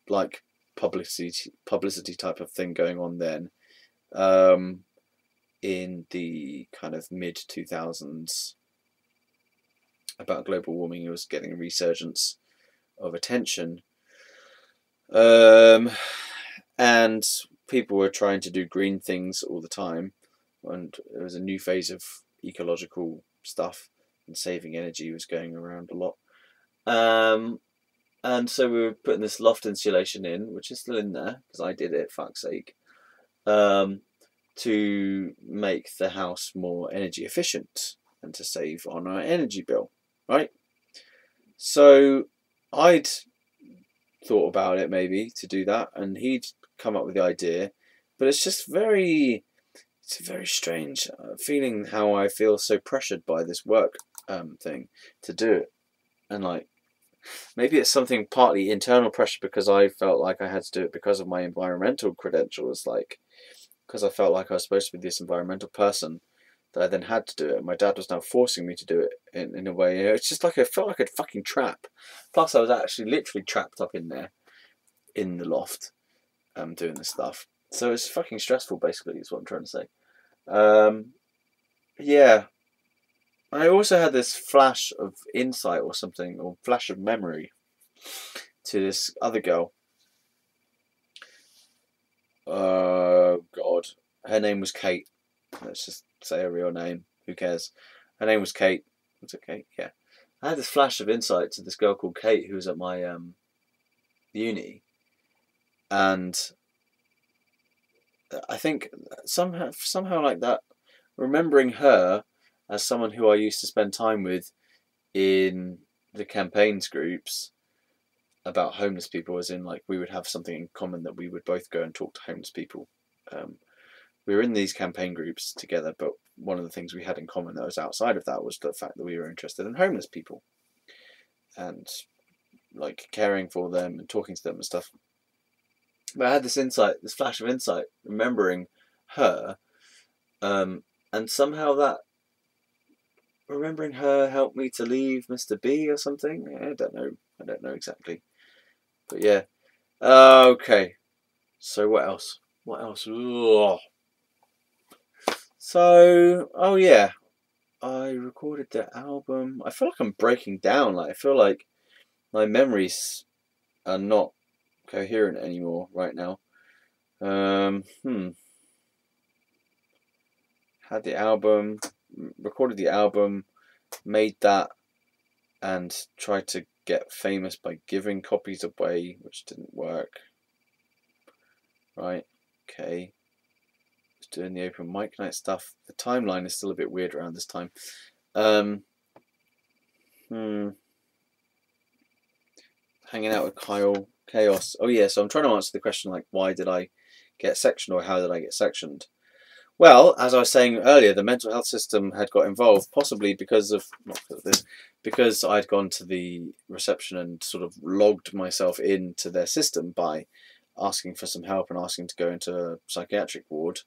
like publicity type of thing going on then. In the kind of mid 2000s, about global warming, it was getting a resurgence of attention, and people were trying to do green things all the time, and there was a new phase of ecological stuff, and saving energy was going around a lot. And so we were putting this loft insulation in, which is still in there because I did it, fuck's sake, to make the house more energy efficient and to save on our energy bill, right? So I'd thought about it maybe to do that, and he'd come up with the idea, but it's a very strange feeling how I feel so pressured by this work thing to do it, and like maybe it's something partly internal pressure because I felt like I had to do it because of my environmental credentials, like because I felt like I was supposed to be this environmental person that I then had to do it. My dad was now forcing me to do it in a way. It's just like I felt like a fucking trap. Plus, I was actually literally trapped up in there in the loft, doing this stuff. So it's fucking stressful. Basically, is what I'm trying to say. Yeah. I also had this flash of insight or something, or flash of memory to this other girl. God, her name was Kate. Let's just say her real name. Who cares? Her name was Kate. Was it Kate? Yeah. I had this flash of insight to this girl called Kate who was at my uni, and I think somehow like that, remembering her as someone who I used to spend time with in the campaigns groups about homeless people, as in like we would have something in common that we would both go and talk to homeless people. We were in these campaign groups together, but one of the things we had in common that was outside of that was the fact that we were interested in homeless people and like caring for them and talking to them and stuff. But I had this insight, this flash of insight, remembering her, and somehow that remembering her helped me to leave Mr. B or something. I don't know exactly, but yeah. Okay. So what else? What else? Ugh. So, oh yeah, I recorded the album. I feel like I'm breaking down. Like I feel like my memories are not coherent anymore right now. had the album, recorded the album, made that, and tried to get famous by giving copies away, which didn't work. Right, okay. Was doing the open mic night stuff. The timeline is still a bit weird around this time. Hanging out with Kyle, Chaos. Oh yeah, so I'm trying to answer the question like, why did I get sectioned, or how did I get sectioned? Well, as I was saying earlier, the mental health system had got involved, possibly because of, not because of this, because I'd gone to the reception and sort of logged myself into their system by asking for some help and asking to go into a psychiatric ward.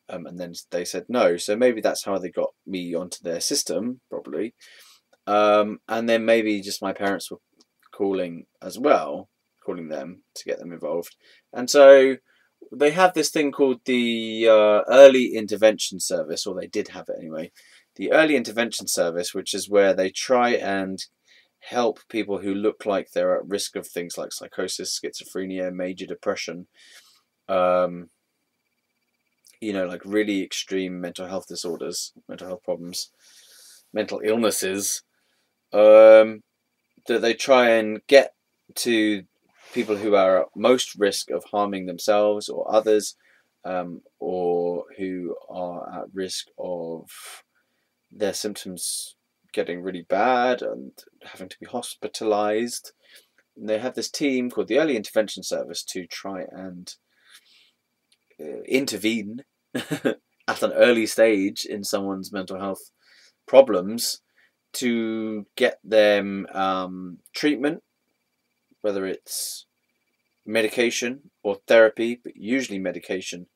And then they said no. So maybe that's how they got me onto their system, probably. And then maybe just my parents were calling as well, calling them to get them involved. And so they have this thing called the early intervention service, or they did have it anyway. The early intervention service, which is where they try and help people who look like they're at risk of things like psychosis, schizophrenia, major depression, you know, like really extreme mental health disorders, mental health problems, mental illnesses, that they try and get to people who are at most risk of harming themselves or others, or who are at risk of their symptoms getting really bad and having to be hospitalized. And they have this team called the Early Intervention Service to try and intervene at an early stage in someone's mental health problems to get them treatment, whether it's medication or therapy, but usually medication,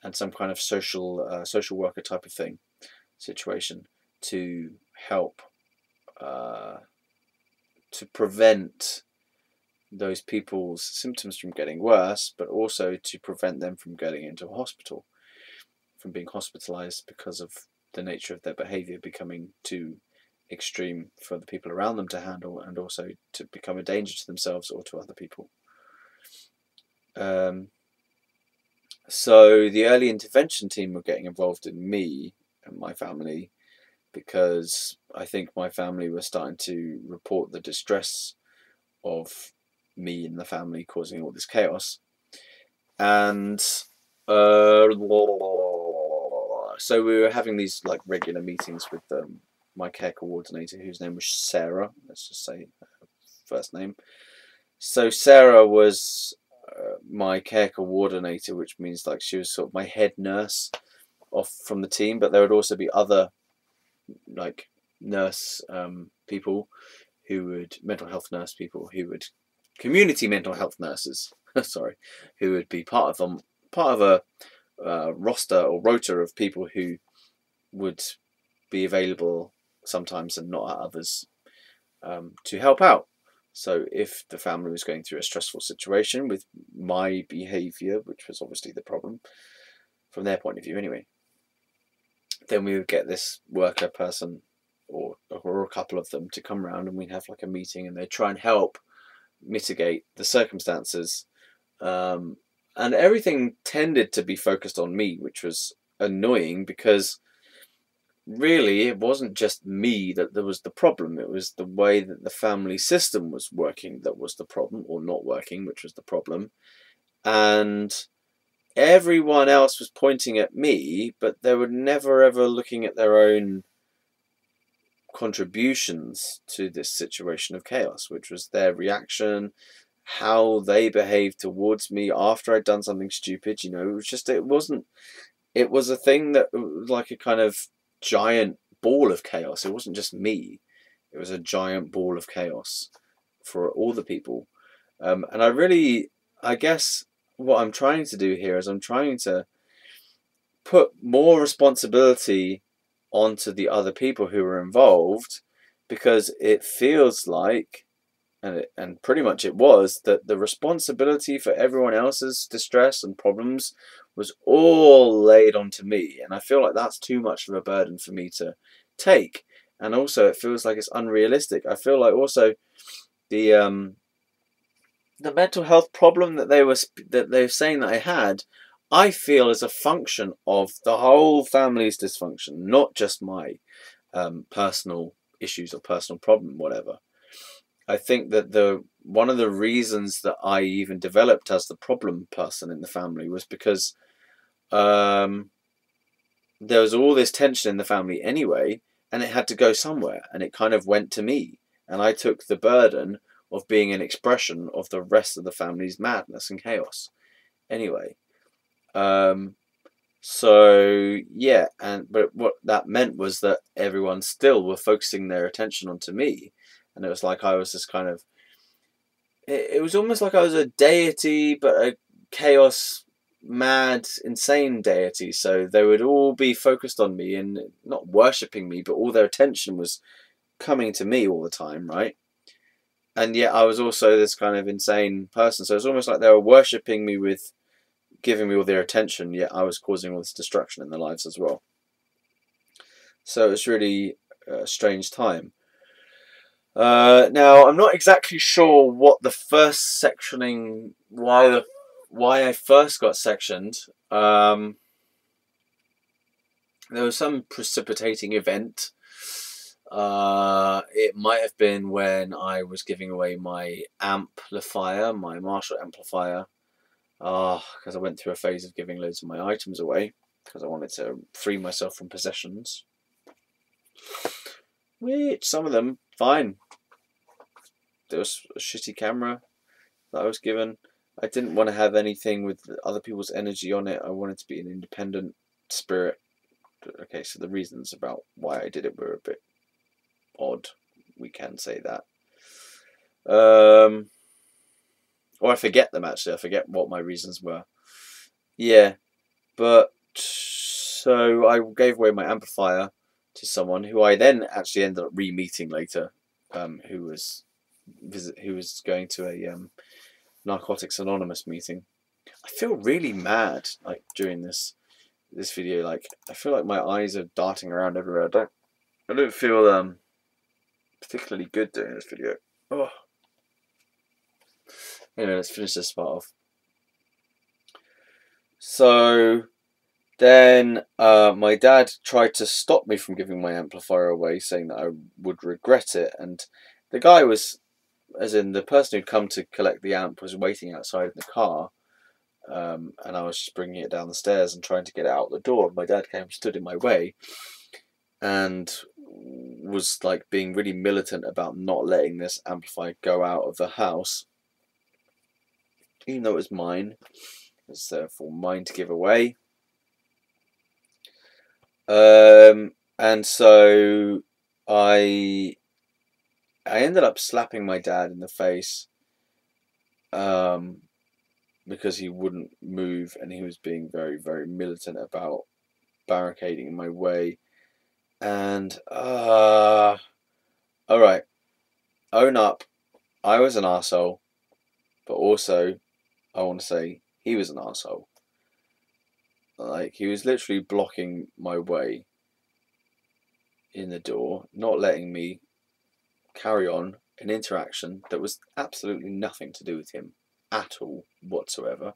and some kind of social worker type of thing situation to help to prevent those people's symptoms from getting worse, but also to prevent them from getting into a hospital, from being hospitalized because of the nature of their behavior becoming too extreme for the people around them to handle, and also to become a danger to themselves or to other people. So the early intervention team were getting involved in me and my family because I think my family was starting to report the distress of me and the family causing all this chaos. And so we were having these like regular meetings with my care coordinator, whose name was Sarah. Let's just say her first name. So Sarah was my care coordinator, which means like she was sort of my head nurse off from the team, but there would also be other like nurse people who would, mental health nurse people who would, community mental health nurses, sorry, who would be part of a roster or rota of people who would be available sometimes and not at others, to help out. So if the family was going through a stressful situation with my behaviour, which was obviously the problem from their point of view anyway, then we would get this worker person or a couple of them to come around, and we'd have like a meeting, and they'd try and help mitigate the circumstances. And everything tended to be focused on me, which was annoying because really it wasn't just me that there was the problem. It was the way that the family system was working that was the problem, or not working, which was the problem. And everyone else was pointing at me, but they were never ever looking at their own contributions to this situation of chaos, which was their reaction, how they behaved towards me after I'd done something stupid. You know, it was just, it was a thing that was like a kind of giant ball of chaos. It wasn't just me, it was a giant ball of chaos for all the people. And I guess what I'm trying to do here is I'm trying to put more responsibility onto the other people who were involved, because it feels like, and pretty much it was, that the responsibility for everyone else's distress and problems was all laid onto me, and I feel like that's too much of a burden for me to take. And also it feels like it's unrealistic. I feel like also the mental health problem that they were saying that I had, I feel is a function of the whole family's dysfunction, not just my personal issues or personal problem, whatever. I think that one of the reasons that I even developed as the problem person in the family was because um, there was all this tension in the family anyway, and it had to go somewhere, and it kind of went to me, and I took the burden of being an expression of the rest of the family's madness and chaos. Anyway, um, so yeah, but what that meant was that everyone still were focusing their attention onto me, and it was like I was this kind of. It was almost like I was a deity, but a chaos, mad, insane deity. So they would all be focused on me and not worshipping me, but all their attention was coming to me all the time, right? And yet I was also this kind of insane person. So it's almost like they were worshipping me with giving me all their attention, yet I was causing all this destruction in their lives as well. So it's really a strange time. Now I'm not exactly sure what the first sectioning, why I first got sectioned. There was some precipitating event. It might have been when I was giving away my amplifier, my Marshall amplifier. Because I went through a phase of giving loads of my items away because I wanted to free myself from possessions. Which some of them fine. There was a shitty camera that I was given. I didn't want to have anything with other people's energy on it. I wanted to be an independent spirit. Okay, so the reasons about why I did it were a bit odd. We can say that. Or I forget them actually. I forget what my reasons were. Yeah, but so I gave away my amplifier to someone who I then actually ended up re-meeting later, who was going to a Narcotics Anonymous meeting. I feel really mad like during this video. Like I feel like my eyes are darting around everywhere. I don't feel particularly good doing this video. Oh. Anyway, let's finish this part off. So then my dad tried to stop me from giving my amplifier away, saying that I would regret it. And the guy was, as in the person who'd come to collect the amp, was waiting outside in the car. And I was just bringing it down the stairs and trying to get it out the door. My dad came and stood in my way and was like being really militant about not letting this amplifier go out of the house, even though it was mine. It's therefore mine to give away. And so I ended up slapping my dad in the face because he wouldn't move and he was being very, very militant about barricading in my way. And alright, own up, I was an arsehole, but also I want to say he was an arsehole. Like, he was literally blocking my way in the door, not letting me carry on an interaction that was absolutely nothing to do with him at all whatsoever.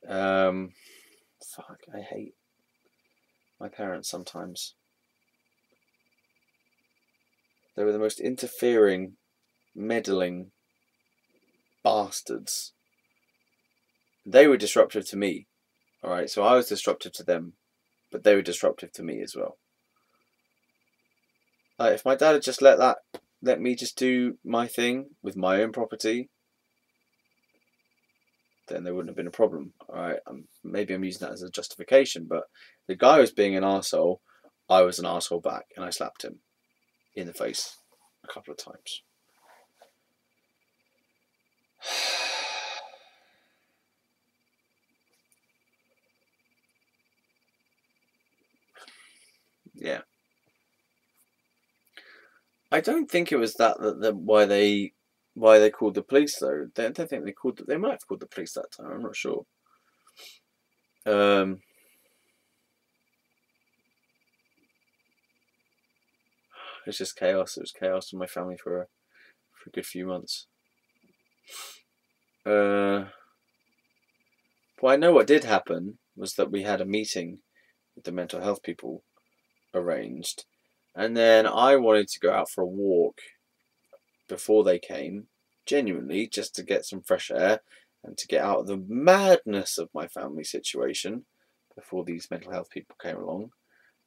Fuck, I hate my parents sometimes. They were the most interfering, meddling bastards. They were disruptive to me. Alright, so I was disruptive to them, but they were disruptive to me as well. If my dad had just let me just do my thing with my own property, then there wouldn't have been a problem. Alright, maybe I'm using that as a justification, but the guy was being an arsehole, I was an arsehole back, and I slapped him in the face a couple of times. Yeah. I don't think it was that why they called the police though. I don't think they might have called the police that time. I'm not sure. It's just chaos. It was chaos in my family for a good few months. Poor Well, I know what did happen was that we had a meeting with the mental health people arranged, and then I wanted to go out for a walk before they came, genuinely, just to get some fresh air and to get out of the madness of my family situation before these mental health people came along.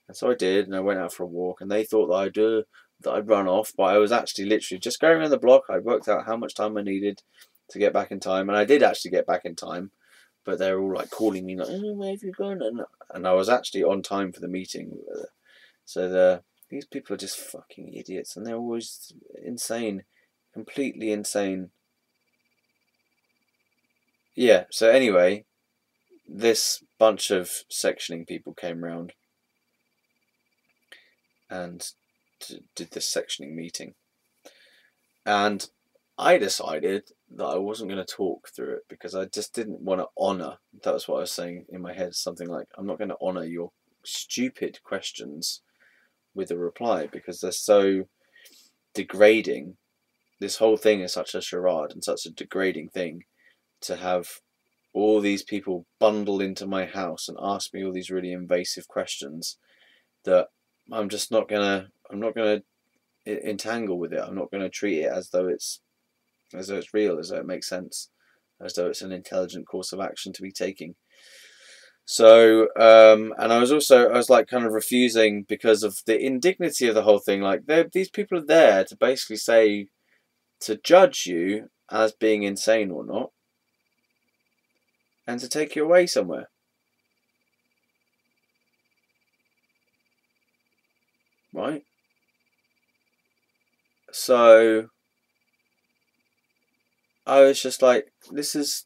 And so I did, and I went out for a walk, and they thought that I'd run off, but I was actually literally just going around the block. I worked out how much time I needed to get back in time, and I did actually get back in time, but they were all like calling me like, "Oh, where have you gone?" And I was actually on time for the meeting. So these people are just fucking idiots, and they're always insane, completely insane. Yeah. So anyway, this bunch of sectioning people came round and did this sectioning meeting, and I decided that I wasn't going to talk through it because I just didn't want to honour. That was what I was saying in my head. Something like, I'm not going to honour your stupid questions with a reply because they're so degrading. This whole thing is such a charade and such a degrading thing to have all these people bundle into my house and ask me all these really invasive questions that I'm not gonna entangle with it. I'm not gonna treat it as though it's real, as though it makes sense, as though it's an intelligent course of action to be taking. So, and I was like kind of refusing because of the indignity of the whole thing. Like, these people are there to basically say, to judge you as being insane or not, and to take you away somewhere. Right? So, I was just like, this is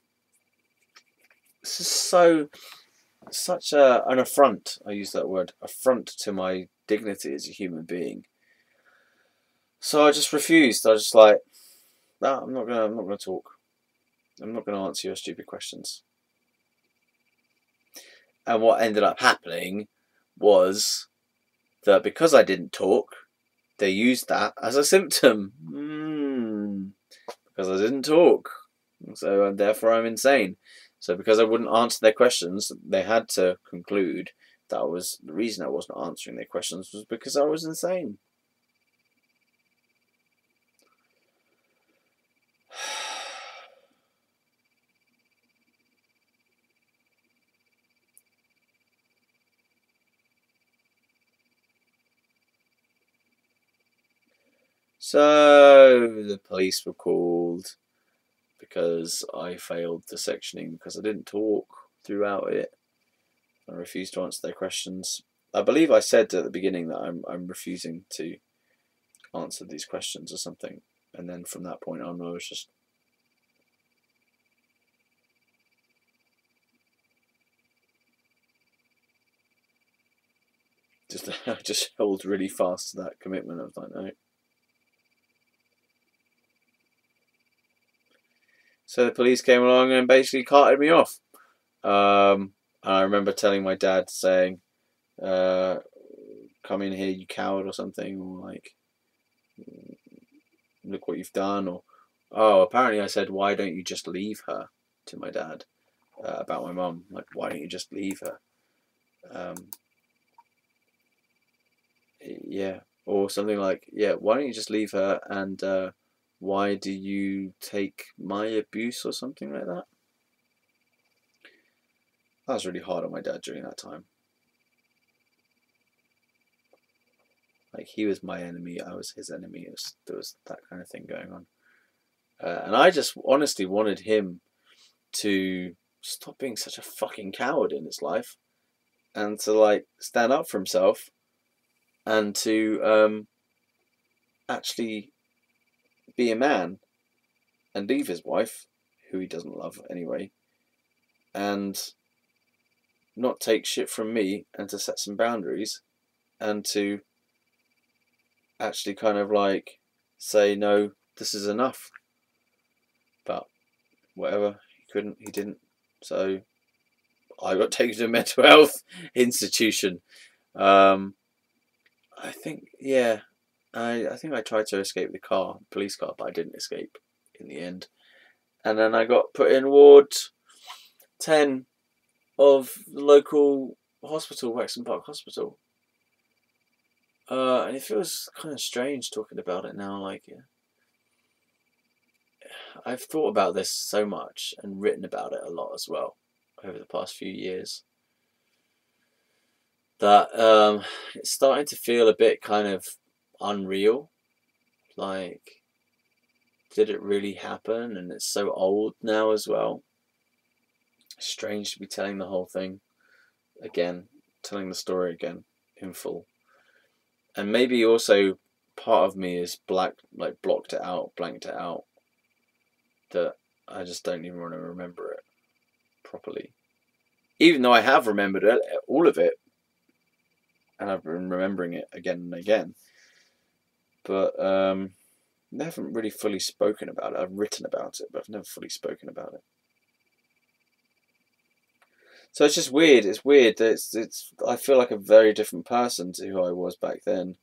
such an affront. I use that word, affront to my dignity as a human being. So I just refused. I was just like, no, I'm not gonna talk. I'm not gonna answer your stupid questions. And what ended up happening was that because I didn't talk, they used that as a symptom. Because I didn't talk. So therefore I'm insane. So because I wouldn't answer their questions, they had to conclude that was the reason I wasn't answering their questions was because I was insane. So the police were called because I failed the sectioning because I didn't talk throughout it. I refused to answer their questions. I believe I said at the beginning that I'm refusing to answer these questions or something, and then from that point on, I was just held really fast to that commitment. I was like, no. So the police came along and basically carted me off. I remember telling my dad, saying, "Come in here, you coward," or something, or like, "Look what you've done," or, oh, apparently I said, "Why don't you just leave her?" to my dad about my mum. Like, why don't you just leave her? Yeah, or something like, yeah, why don't you just leave her, and why do you take my abuse or something like that? That was really hard on my dad during that time. Like, he was my enemy, I was his enemy. There was that kind of thing going on. And I just honestly wanted him to stop being such a fucking coward in his life and to, like, stand up for himself and to actually be a man and leave his wife, who he doesn't love anyway, and not take shit from me, and to set some boundaries and to actually kind of like say, no, this is enough. But whatever, he didn't. So I got taken to a mental health institution. I think, yeah, I think I tried to escape the police car, but I didn't escape in the end. And then I got put in Ward 10 of the local hospital, Wexham Park Hospital. And it feels kind of strange talking about it now. Like, I've thought about this so much and written about it a lot as well over the past few years, that it's starting to feel a bit kind of unreal. Like, did it really happen? And it's so old now as well. Strange to be telling the whole thing again, telling the story again in full. And maybe also part of me is blocked it out, blanked it out, that I just don't even want to remember it properly. Even though I have remembered it, all of it, and I've been remembering it again and again. But I haven't really fully spoken about it. I've written about it, but I've never fully spoken about it. So it's just weird. It's weird that it's. I feel like a very different person to who I was back then.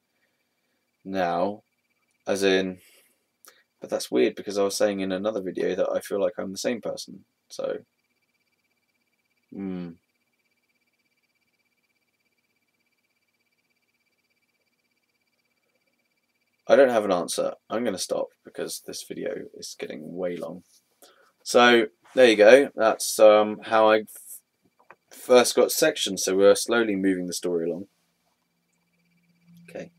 Now, as in, but that's weird because I was saying in another video that I feel like I'm the same person. So, I don't have an answer. I'm going to stop because this video is getting way long. So there you go. That's how I first got sectioned. So we're slowly moving the story along. Okay.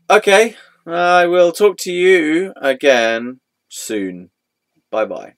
Okay. I will talk to you again soon. Bye bye.